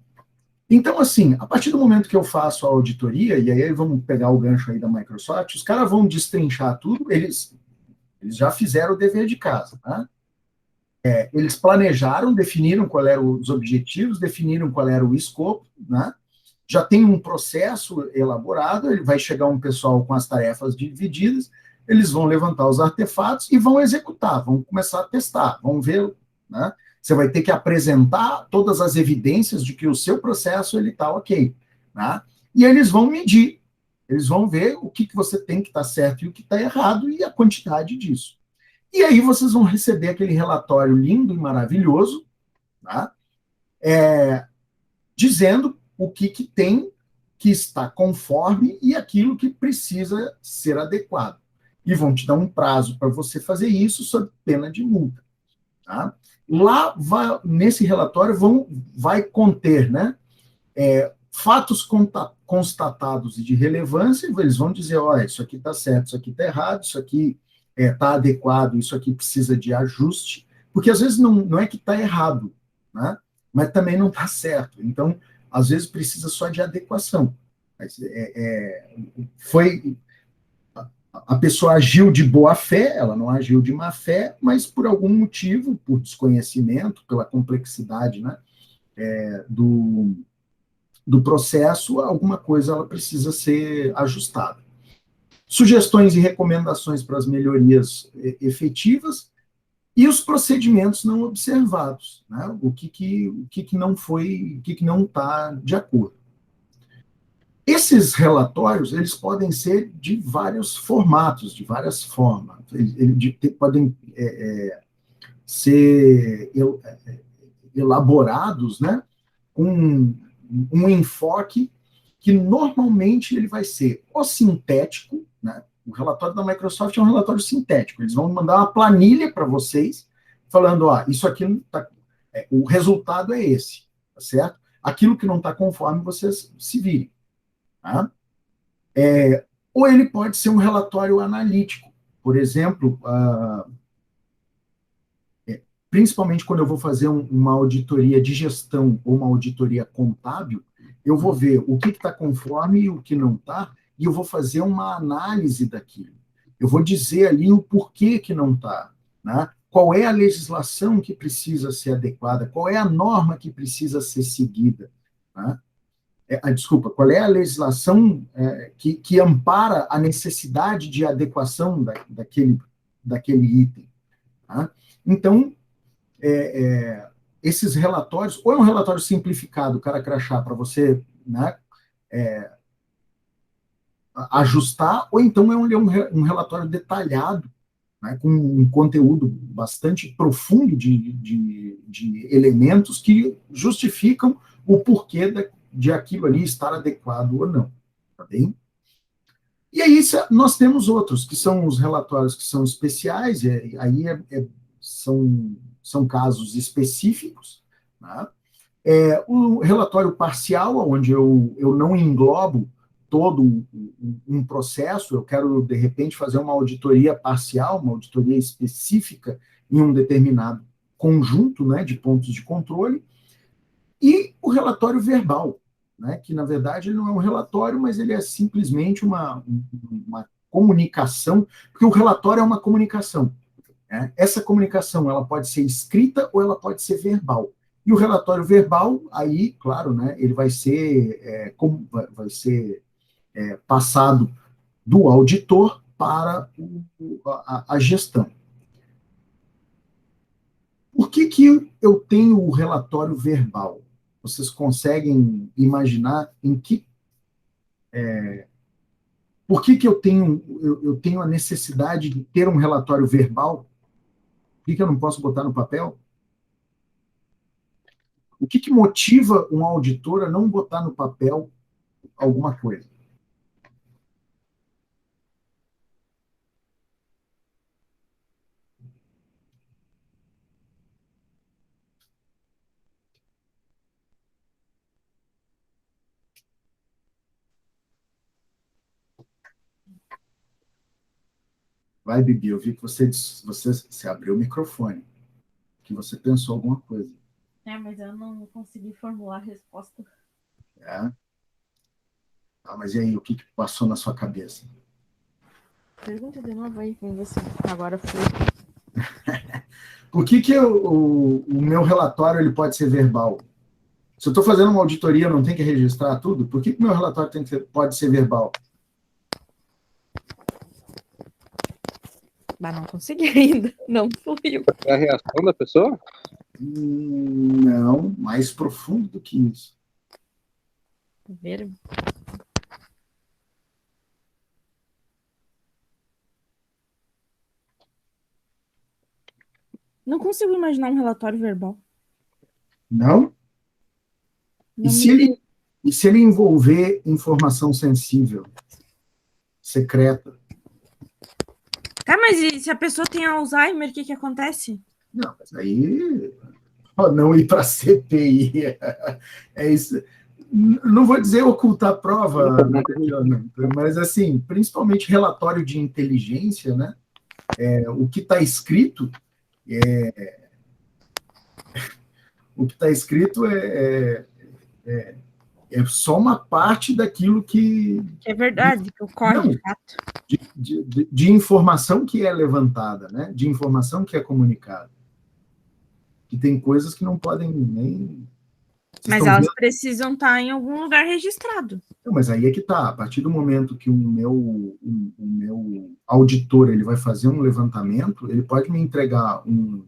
então assim, a partir do momento que eu faço a auditoria, e aí vamos pegar o gancho aí da Microsoft, os caras vão destrinchar tudo, eles já fizeram o dever de casa, né? Eles planejaram, definiram qual eram os objetivos, definiram qual era o escopo, né? Já tem um processo elaborado, ele vai chegar um pessoal com as tarefas divididas, eles vão levantar os artefatos e vão executar, vão começar a testar, vão ver, né? Você vai ter que apresentar todas as evidências de que o seu processo está ok, né? E eles vão medir, eles vão ver o que você tem que estar certo e o que está errado e a quantidade disso. E aí vocês vão receber aquele relatório lindo e maravilhoso, tá? Dizendo o que tem que está conforme e aquilo que precisa ser adequado. E vão te dar um prazo para você fazer isso sob pena de multa. Tá? Lá, nesse relatório, vai conter, né, fatos constatados e de relevância, eles vão dizer, olha, isso aqui está certo, isso aqui está errado, isso aqui está adequado, isso aqui precisa de ajuste, porque às vezes não é que está errado, né, mas também não está certo. Então, às vezes precisa só de adequação. Mas, foi a pessoa agiu de boa fé, ela não agiu de má fé, mas por algum motivo, por desconhecimento, pela complexidade, né, do processo, alguma coisa ela precisa ser ajustada. Sugestões e recomendações para as melhorias efetivas e os procedimentos não observados, né? O que não foi, o que não está de acordo. Esses relatórios, eles podem ser de vários formatos, de várias formas. Eles podem ser elaborados, né, com um enfoque que normalmente ele vai ser o sintético, né? O relatório da Microsoft é um relatório sintético. Eles vão mandar uma planilha para vocês, falando, isso aqui tá, o resultado é esse, tá certo? Aquilo que não está conforme, vocês se virem. Tá? Ou ele pode ser um relatório analítico. Por exemplo, principalmente quando eu vou fazer uma auditoria de gestão ou uma auditoria contábil, eu vou ver o que está conforme e o que não está, e eu vou fazer uma análise daquilo. Eu vou dizer ali o porquê que não está, né? Qual é a legislação que precisa ser adequada, qual é a norma que precisa ser seguida, né? Desculpa, qual é a legislação que ampara a necessidade de adequação daquele item. Tá? Então, esses relatórios, ou é um relatório simplificado, cara crachá, para você, né, ajustar, ou então é um relatório detalhado, né, com um conteúdo bastante profundo de elementos que justificam o porquê de aquilo ali estar adequado ou não. Tá bem? E aí nós temos outros, que são os relatórios que são especiais, aí são casos específicos, né? O relatório parcial, onde eu não englobo todo um processo, eu quero, de repente, fazer uma auditoria parcial, uma auditoria específica em um determinado conjunto, né, de pontos de controle, e o relatório verbal, né, que, na verdade, ele não é um relatório, mas ele é simplesmente uma comunicação, porque o relatório é uma comunicação. Né? Essa comunicação ela pode ser escrita ou ela pode ser verbal. E o relatório verbal, aí, claro, né, ele vai ser, passado do auditor para a gestão. Por que eu tenho o relatório verbal? Vocês conseguem imaginar por que eu tenho a necessidade de ter um relatório verbal? Por que eu não posso botar no papel? O que motiva um auditor a não botar no papel alguma coisa? Vai, Bibi, eu vi que você abriu o microfone, que você pensou alguma coisa. Mas eu não consegui formular a resposta. Mas e aí, o que passou na sua cabeça? Pergunta de novo aí, vamos ver se agora foi. Por que o meu relatório ele pode ser verbal? Se eu estou fazendo uma auditoria, eu não tenho que registrar tudo? Por que o meu relatório pode ser verbal? Mas não consegui ainda, não fluiu. É a reação da pessoa? Não, mais profundo do que isso. Ver. Não consigo imaginar um relatório verbal. Não? E se ele envolver informação sensível, secreta? Tá, mas e se a pessoa tem Alzheimer, o que acontece? Não, mas aí não ir para a CPI. É isso. Não vou dizer ocultar prova, mas assim, principalmente relatório de inteligência, né? O que está escrito é só uma parte daquilo que... É verdade, que ocorre Não. de fato. De informação que é levantada, né? De informação que é comunicada. Que tem coisas que não podem nem... Mas elas precisam estar em algum lugar registrado. Não, mas aí é que tá. A partir do momento que o meu auditor ele vai fazer um levantamento, ele pode me entregar um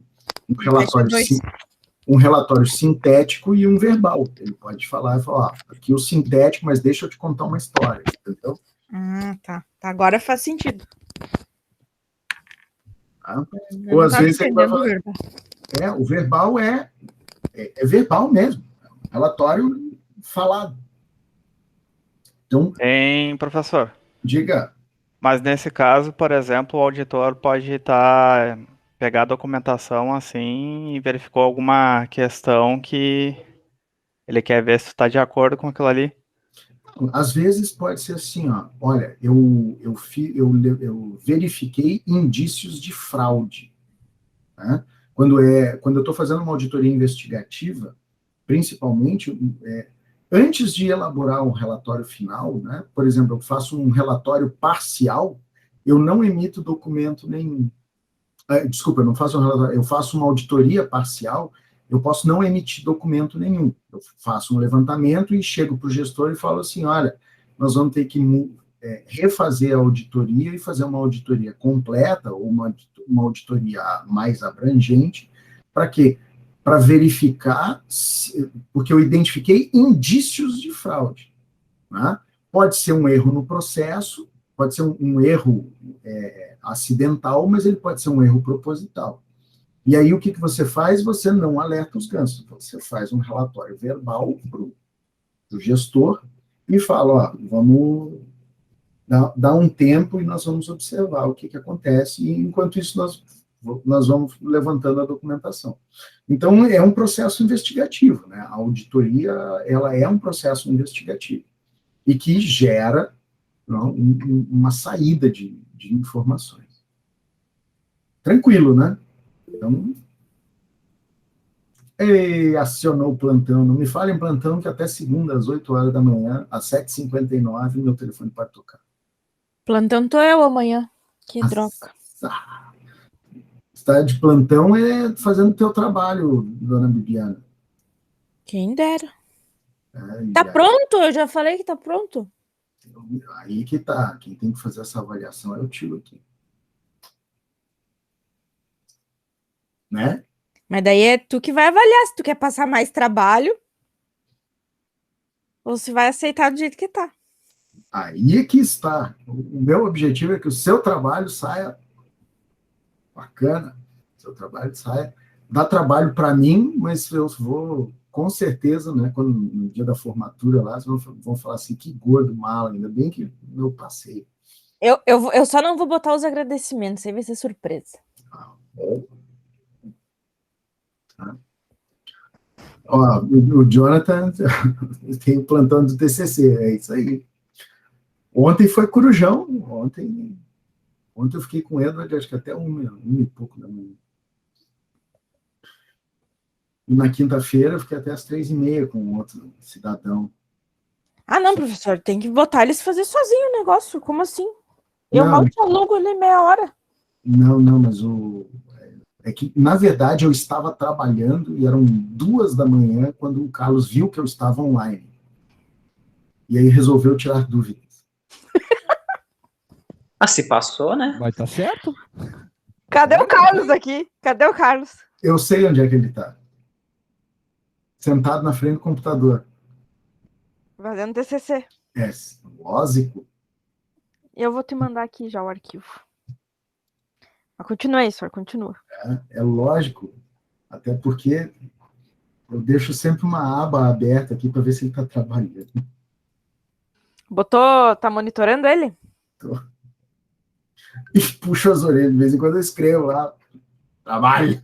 relatório sintético e um verbal. Ele pode falar aqui o sintético, mas deixa eu te contar uma história, entendeu? Tá. Agora faz sentido. Tá? Ou às vezes ele vai falar, o verbal é verbal mesmo, relatório falado. Então, professor. Diga. Mas nesse caso, por exemplo, o auditor pode pegar a documentação assim e verificou alguma questão que ele quer ver se está de acordo com aquilo ali. Às vezes pode ser assim, olha, eu verifiquei indícios de fraude. Né? Quando eu estou fazendo uma auditoria investigativa, principalmente, antes de elaborar um relatório final, né, por exemplo, eu faço um relatório parcial, eu não emito documento nenhum. Desculpa, eu não faço um relatório, eu faço uma auditoria parcial, eu posso não emitir documento nenhum. Eu faço um levantamento e chego para o gestor e falo assim, olha, nós vamos ter que refazer a auditoria e fazer uma auditoria completa, ou uma auditoria mais abrangente, para quê? Para verificar, porque eu identifiquei indícios de fraude. Né? Pode ser um erro no processo, pode ser um erro acidental, mas ele pode ser um erro proposital. E aí, o que você faz? Você não alerta os gansos. Você faz um relatório verbal para o gestor e fala, vamos dar um tempo e nós vamos observar o que acontece, e enquanto isso nós vamos levantando a documentação. Então, é um processo investigativo, né? A auditoria, ela é um processo investigativo e que gera uma saída de informações. Tranquilo, né? Então, acionou o plantão. Não me fale em plantão que até segunda, às 8 horas da manhã, às 7h59, meu telefone pode tocar. Plantão tô eu amanhã. Que droga. Estar de plantão é fazendo o teu trabalho, dona Bibiana. Quem dera. Tá pronto? Eu já falei que tá pronto. Aí que tá. Quem tem que fazer essa avaliação é o tio aqui. Né? Mas daí é tu que vai avaliar se tu quer passar mais trabalho ou se vai aceitar do jeito que tá. Aí é que está. O meu objetivo é que o seu trabalho saia bacana, seu trabalho saia, dá trabalho para mim, mas eu vou, com certeza, né, quando, no dia da formatura lá, vocês vão falar assim, que gordo, mala, ainda bem que eu passei. Eu só não vou botar os agradecimentos, aí vai ser surpresa. Ó, o Jonathan tem o plantão do TCC, é isso aí. Ontem foi corujão, ontem eu fiquei com o Edward, acho que até uma e pouco da manhã. E na quinta-feira eu fiquei até as 3h30 com outro cidadão. Não, professor, tem que botar eles fazer sozinho o negócio, como assim? Eu mal te alugo ali meia hora. Não, mas é que, na verdade, eu estava trabalhando e eram 2 da manhã quando o Carlos viu que eu estava online. E aí resolveu tirar dúvidas. Se passou, né? Vai tá certo. Cadê o Carlos aqui? Cadê o Carlos? Eu sei onde é que ele está. Sentado na frente do computador. Fazendo TCC. Lógico. Eu vou te mandar aqui já o arquivo. Mas continua aí, senhor, continua. É lógico. Até porque eu deixo sempre uma aba aberta aqui para ver se ele está trabalhando. Tá monitorando ele? Tô. E puxo as orelhas, de vez em quando eu escrevo lá, trabalho.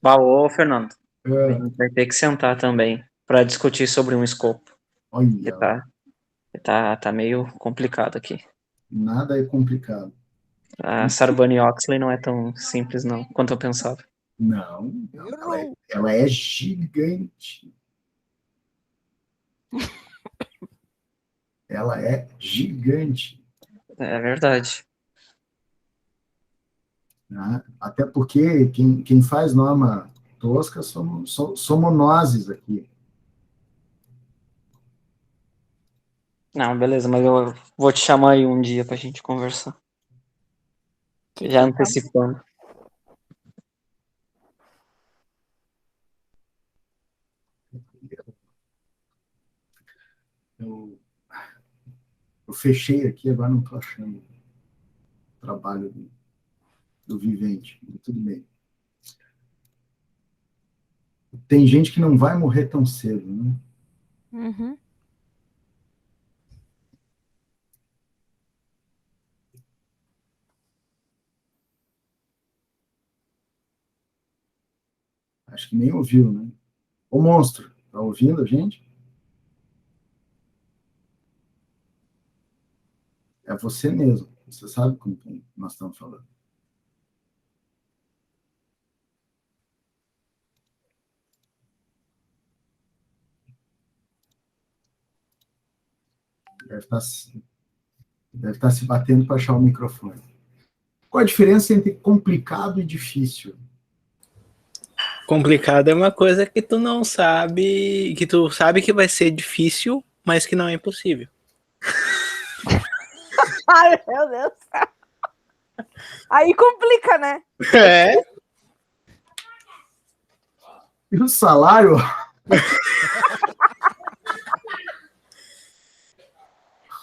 Ô, Fernando, a gente vai ter que sentar também para discutir sobre um escopo. Olha. Tá meio complicado aqui. Nada é complicado. A Sarbanes-Oxley não é tão simples, não, quanto eu pensava. Não, ela é gigante. ela é gigante. É verdade. Né? Até porque quem faz norma tosca somos nós aqui. Não, beleza, mas eu vou te chamar aí um dia pra gente conversar. Já antecipando. Eu fechei aqui, agora não estou achando o trabalho do Vivente. Tudo bem. Tem gente que não vai morrer tão cedo, né? Uhum. Acho que nem ouviu, né? Ô, monstro, tá ouvindo a gente? É você mesmo. Você sabe com quem nós estamos falando. Deve estar se batendo para achar o microfone. Qual a diferença entre complicado e difícil? Complicado é uma coisa que tu não sabe, que tu sabe que vai ser difícil, mas que não é impossível. Ai, meu Deus. Aí complica, né? É. E o salário?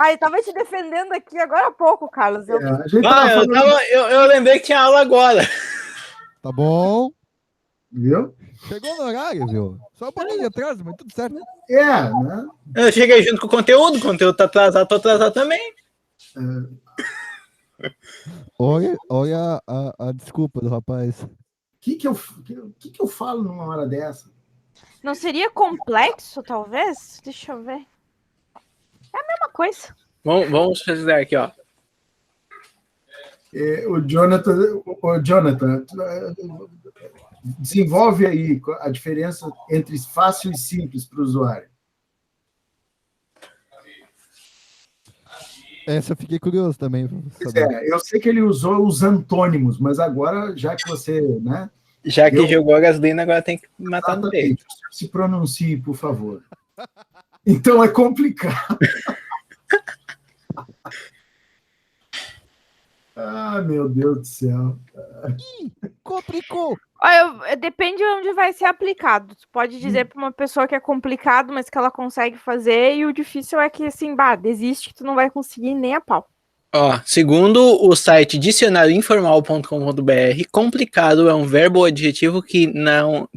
Aí, tava te defendendo aqui agora há pouco, Carlos. A gente tava falando... eu lembrei que tinha aula agora. Tá bom. Viu? Chegou no horário, viu? Só um pouquinho de atraso, mas tudo certo. Né? Eu cheguei junto com o conteúdo tá atrasado, tô atrasado também. Olha a desculpa do rapaz. O que eu falo numa hora dessa? Não seria complexo, talvez? Deixa eu ver. É a mesma coisa. Vamos fazer aqui, ó. O Jonathan, desenvolve aí a diferença entre fácil e simples para o usuário. Essa eu fiquei curioso também. Eu sei que ele usou os antônimos, mas agora, já que você... né? Já que jogou a gasolina, agora tem que matar no peito. Se pronuncie, por favor. Então é complicado. Ah, meu Deus do céu. Complicou. Olha, depende de onde vai ser aplicado. Tu pode dizer para uma pessoa que é complicado, mas que ela consegue fazer, e o difícil é que, assim, desiste que tu não vai conseguir nem a pau. Ó, segundo o site dicionarioinformal.com.br, complicado é um verbo ou adjetivo que não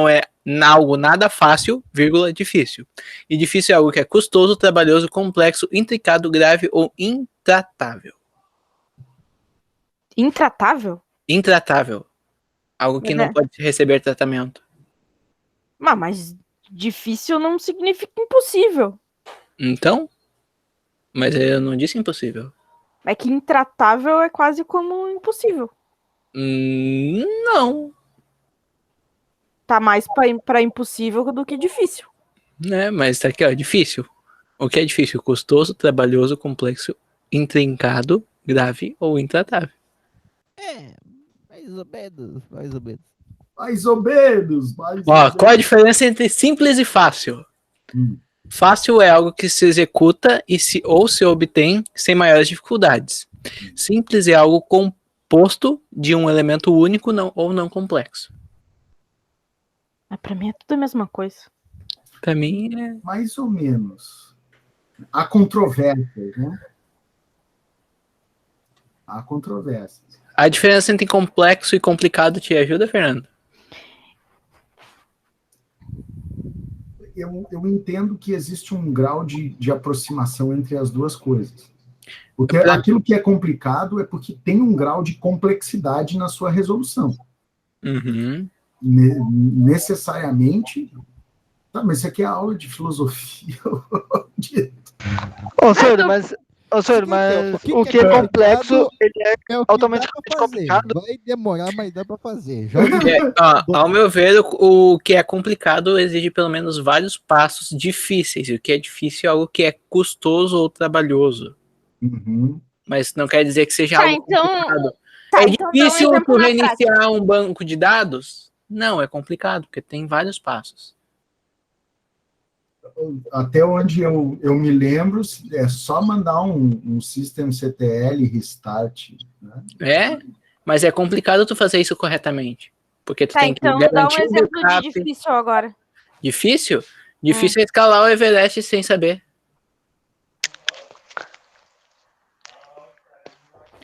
é algo nada fácil, vírgula, difícil. E difícil é algo que é custoso, trabalhoso, complexo, intricado, grave ou intratável. Intratável? Intratável. Algo que não pode receber tratamento. Mas difícil não significa impossível. Então? Mas eu não disse impossível. É que intratável é quase como impossível. Não. Tá mais para impossível do que difícil. Mas tá aqui, ó, difícil. O que é difícil? Custoso, trabalhoso, complexo, intrincado, grave ou intratável. Mais ou menos. Mais ou menos. Qual a diferença entre simples e fácil? Fácil é algo que se executa ou se obtém sem maiores dificuldades. Simples é algo composto de um elemento único ou não complexo. Pra mim é tudo a mesma coisa. Pra mim é... Mais ou menos. Há controvérsias, né? Há controvérsias. A diferença entre complexo e complicado te ajuda, Fernando? Eu entendo que existe um grau de aproximação entre as duas coisas. Porque aquilo que é complicado é porque tem um grau de complexidade na sua resolução. Uhum. Necessariamente... Tá, mas isso aqui é aula de filosofia. Ô, Sandro, mas Ô, senhor, mas o que é complexo, ele é automaticamente complicado. Vai demorar, mas dá pra fazer. Joga Ao meu ver, o que é complicado exige pelo menos vários passos difíceis. E o que é difícil é algo que é custoso ou trabalhoso. Uhum. Mas não quer dizer que seja Tá, algo então- complicado. Tá, É então dá um difícil exemplo tu na reiniciar um banco de dados? Não, é complicado, porque tem vários passos. Até onde eu me lembro, é só mandar um systemctl restart. Né? É, mas é complicado tu fazer isso corretamente. Porque tu Tá, tem que então dá um garantir o exemplo de backup. difícil agora. Difícil? Difícil é escalar o Everest sem saber.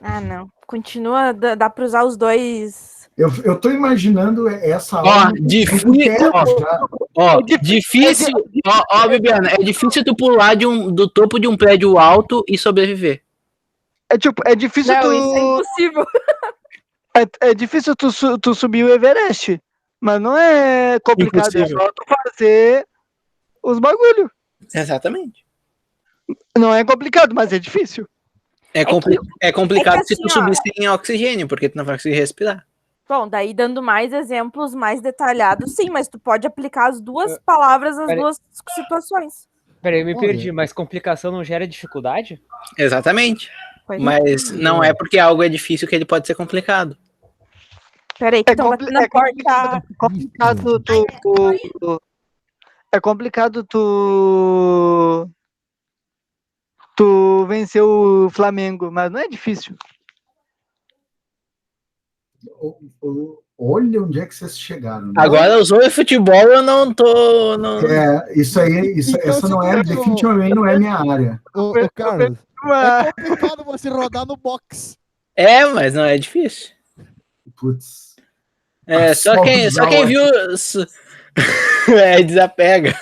Ah, não. Continua, dá pra usar os dois. Eu tô imaginando essa Ó, aula. difícil, difícil, Bibiana, é difícil tu pular do topo de um prédio alto e sobreviver. É difícil Não, tu... isso é impossível. É difícil tu subir o Everest, mas não é complicado, Impossível. é só tu fazer os bagulho. Exatamente. Não é complicado, mas é difícil. É complicado se assim, tu ó, subir sem oxigênio, porque tu não vai conseguir respirar. Bom, daí dando mais exemplos mais detalhados, sim, mas tu pode aplicar as duas palavras nas Peraí. duas situações. Peraí, eu me Olha. perdi, mas complicação não gera dificuldade? Exatamente. Pois Mas não é porque algo é difícil que ele pode ser complicado. Peraí, que estão batendo na porta. É complicado tu vencer o Flamengo, mas não é difícil. Olha onde é que vocês chegaram. Né? Agora, usou o futebol, eu não tô... Não... Isso aí, essa não é, definitivamente não é minha área. Ô, Carlos, é complicado você rodar no box. É, mas não é difícil. Putz. É, só quem viu... desapega.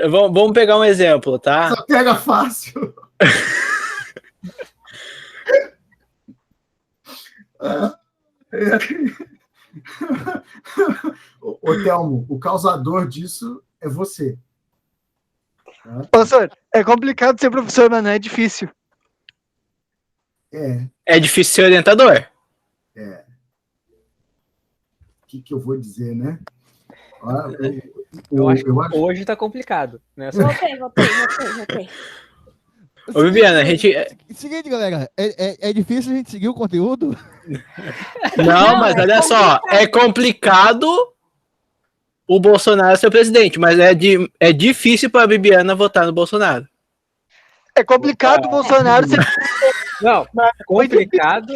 Vamos pegar um exemplo, tá? Desapega fácil. Ô, Thelmo, o causador disso é você. Professor, é complicado ser professor, mas não é difícil. É difícil ser orientador. O que eu vou dizer, né? Eu acho que hoje tá complicado, né? Voltei. Ô, Bibiana, a gente... Seguinte, galera, é difícil a gente seguir o conteúdo? Não, mas olha só, é complicado o Bolsonaro ser presidente, mas é difícil para a Bibiana votar no Bolsonaro. É complicado o Bolsonaro ser... Não, complicado...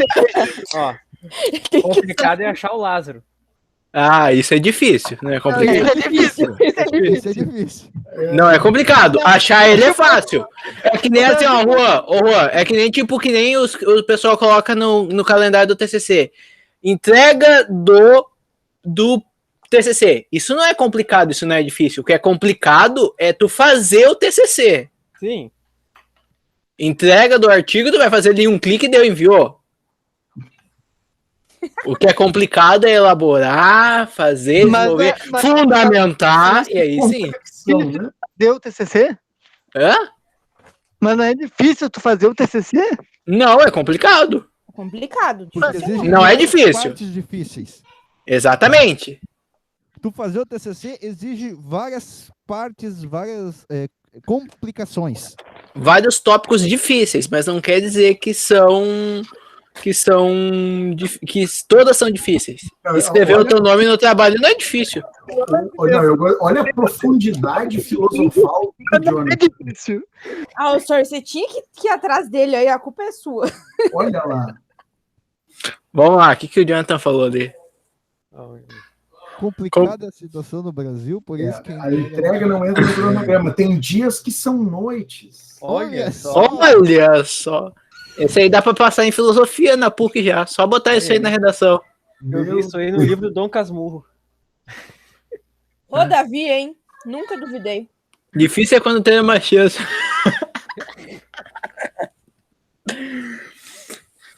Ó, complicado é achar o Lázaro. Ah, isso é difícil, não é complicado. Isso é difícil. Não é complicado. Achar ele é fácil. É que nem assim, ó, Juan, é que nem tipo que nem o pessoal coloca no calendário do TCC. Entrega do TCC. Isso não é complicado, isso não é difícil. O que é complicado é tu fazer o TCC. Sim. Entrega do artigo, tu vai fazer ali um clique e deu enviou. O que é complicado é elaborar, fazer, desenvolver, fundamentar, e aí sim. Deu o TCC? Hã? Mas não é difícil tu fazer o TCC? Não, é complicado. Complicado. Não é difícil. Partes difíceis. Exatamente. Tu fazer o TCC exige várias partes, várias complicações. Vários tópicos difíceis, mas não quer dizer que todas são difíceis. Escrever o teu nome no trabalho não é difícil. Olha a profundidade filosofal do Jonathan. É difícil. Ah, o senhor, você tinha que ir atrás dele aí, a culpa é sua. Olha lá. Vamos lá, o que o Jonathan falou ali? Complicada a situação no Brasil, por isso que a entrega não entra no cronograma. Tem dias que são noites. Olha só. Esse aí dá pra passar em filosofia na PUC já. Só botar isso aí na redação. Eu vi isso aí no livro do Dom Casmurro. Ô, Davi, hein? Nunca duvidei. Difícil é quando tem uma chance.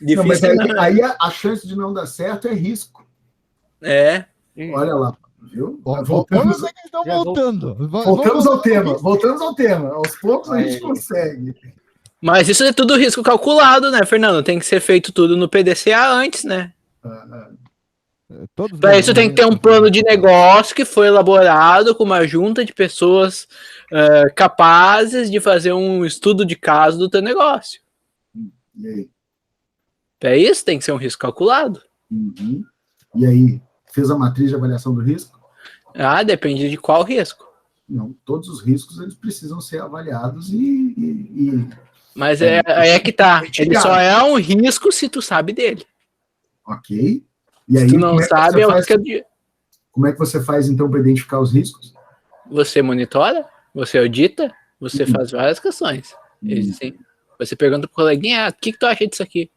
Não, mas aí a chance de não dar certo é risco. É. Olha lá, viu? Voltamos ao tema. Voltamos ao tema. Aos poucos a gente consegue. Mas isso é tudo risco calculado, né, Fernando? Tem que ser feito tudo no PDCA antes, né? Para isso tem que ter um plano de negócio que foi elaborado com uma junta de pessoas capazes de fazer um estudo de caso do teu negócio. E aí? Para isso tem que ser um risco calculado. Uhum. E aí, fez a matriz de avaliação do risco? Ah, depende de qual risco. Não, todos os riscos eles precisam ser avaliados Mas é que tá. Ele só é um risco se tu sabe dele. Ok. E aí, se tu não sabe, é o risco de... Como é que você faz, então, para identificar os riscos? Você monitora, você audita, você faz várias questões. Sim. Você pergunta pro coleguinha, o que tu acha disso aqui?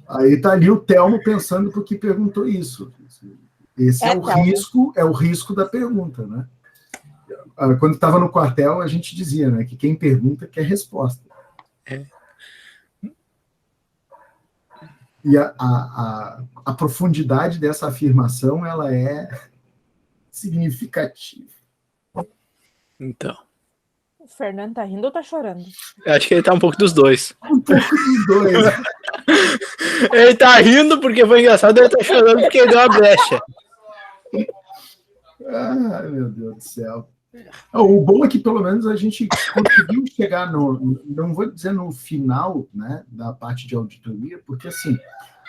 Aí tá ali o Telmo pensando por que perguntou isso. Esse é o risco da pergunta, né? Quando estava no quartel, a gente dizia, né, que quem pergunta quer resposta. E a profundidade dessa afirmação, ela é significativa. Então. O Fernando tá rindo ou tá chorando? Eu acho que ele tá um pouco dos dois. Um pouco dos dois. Ele tá rindo porque foi engraçado, ele tá chorando porque ele deu uma brecha. Ai, meu Deus do céu. O bom é que, pelo menos, a gente conseguiu chegar não vou dizer no final, né, da parte de auditoria, porque, assim,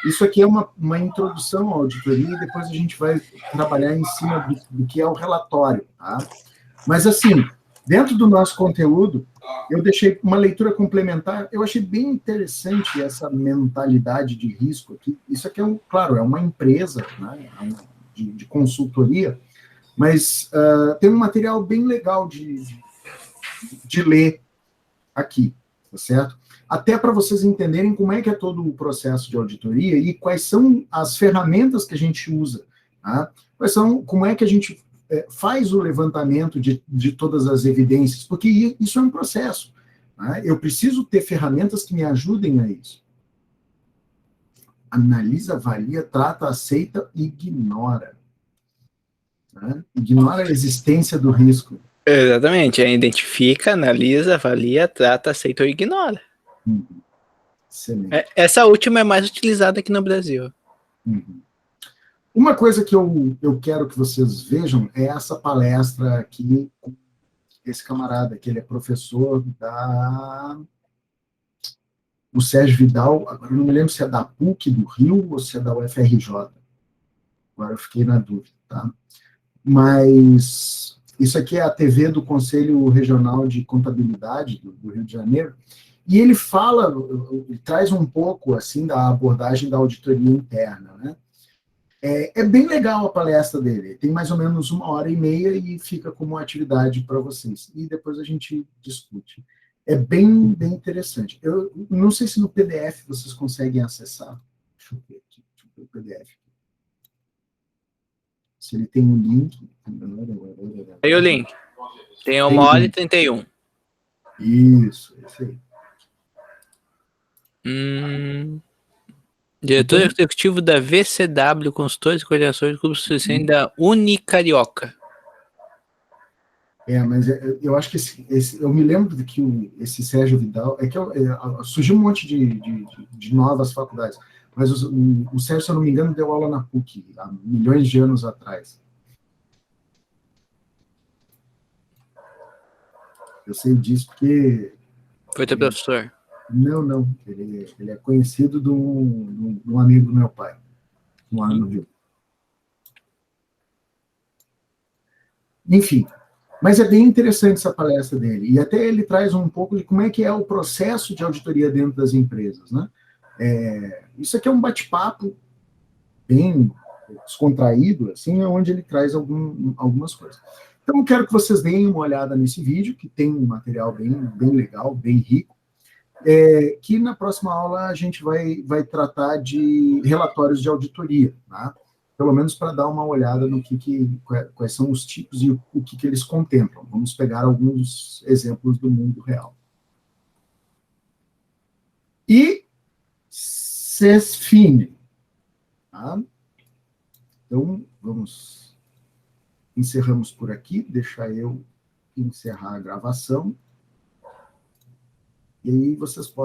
isso aqui é uma introdução à auditoria e depois a gente vai trabalhar em cima do que é o relatório, tá? Mas, assim, dentro do nosso conteúdo, eu deixei uma leitura complementar. Eu achei bem interessante essa mentalidade de risco aqui. Isso aqui, claro, é uma empresa, né, de consultoria, mas tem um material bem legal de ler aqui, tá certo? Até para vocês entenderem como é que é todo o processo de auditoria e quais são as ferramentas que a gente usa, tá? Como é que a gente faz o levantamento de todas as evidências, porque isso é um processo, tá? Eu preciso ter ferramentas que me ajudem a isso. Analisa, avalia, trata, aceita e ignora. Né? Ignora a existência do risco. Exatamente. Identifica, analisa, avalia, trata, aceita ou ignora. Excelente. Essa última é mais utilizada aqui no Brasil. Uma coisa que eu quero que vocês vejam é essa palestra aqui, esse camarada, que ele é professor o Sérgio Vidal, agora eu não me lembro se é da PUC do Rio ou se é da UFRJ. Agora eu fiquei na dúvida, tá? Mas isso aqui é a TV do Conselho Regional de Contabilidade do Rio de Janeiro, e ele traz um pouco assim da abordagem da auditoria interna, né? É bem legal a palestra dele, tem mais ou menos 1h30 e fica como atividade para vocês, e depois a gente discute. É bem, bem interessante. Eu não sei se no PDF vocês conseguem acessar. Deixa eu ver aqui, o PDF. Se ele tem um link. Tem o link. Tem 1h31. Isso, esse aí. Diretor executivo da VCW, consultores e coordenações de clube suficiente da Unicarioca. Mas eu acho que eu me lembro de que esse Sérgio Vidal, surgiu um monte de novas faculdades, mas o Sérgio, se eu não me engano, deu aula na PUC, há milhões de anos atrás. Eu sei disso porque... Foi teu professor? Não. Ele é conhecido de um amigo do meu pai, lá no Rio. Enfim, mas é bem interessante essa palestra dele. E até ele traz um pouco de como é que é o processo de auditoria dentro das empresas, né? Isso aqui é um bate-papo bem descontraído, assim, onde ele traz algumas coisas. Então, eu quero que vocês deem uma olhada nesse vídeo, que tem um material bem legal, bem rico, que na próxima aula a gente vai tratar de relatórios de auditoria, tá? Pelo menos para dar uma olhada no quais são os tipos e o que eles contemplam. Vamos pegar alguns exemplos do mundo real. E CESFIN. Tá? Então, encerramos por aqui, deixar eu encerrar a gravação. E aí vocês podem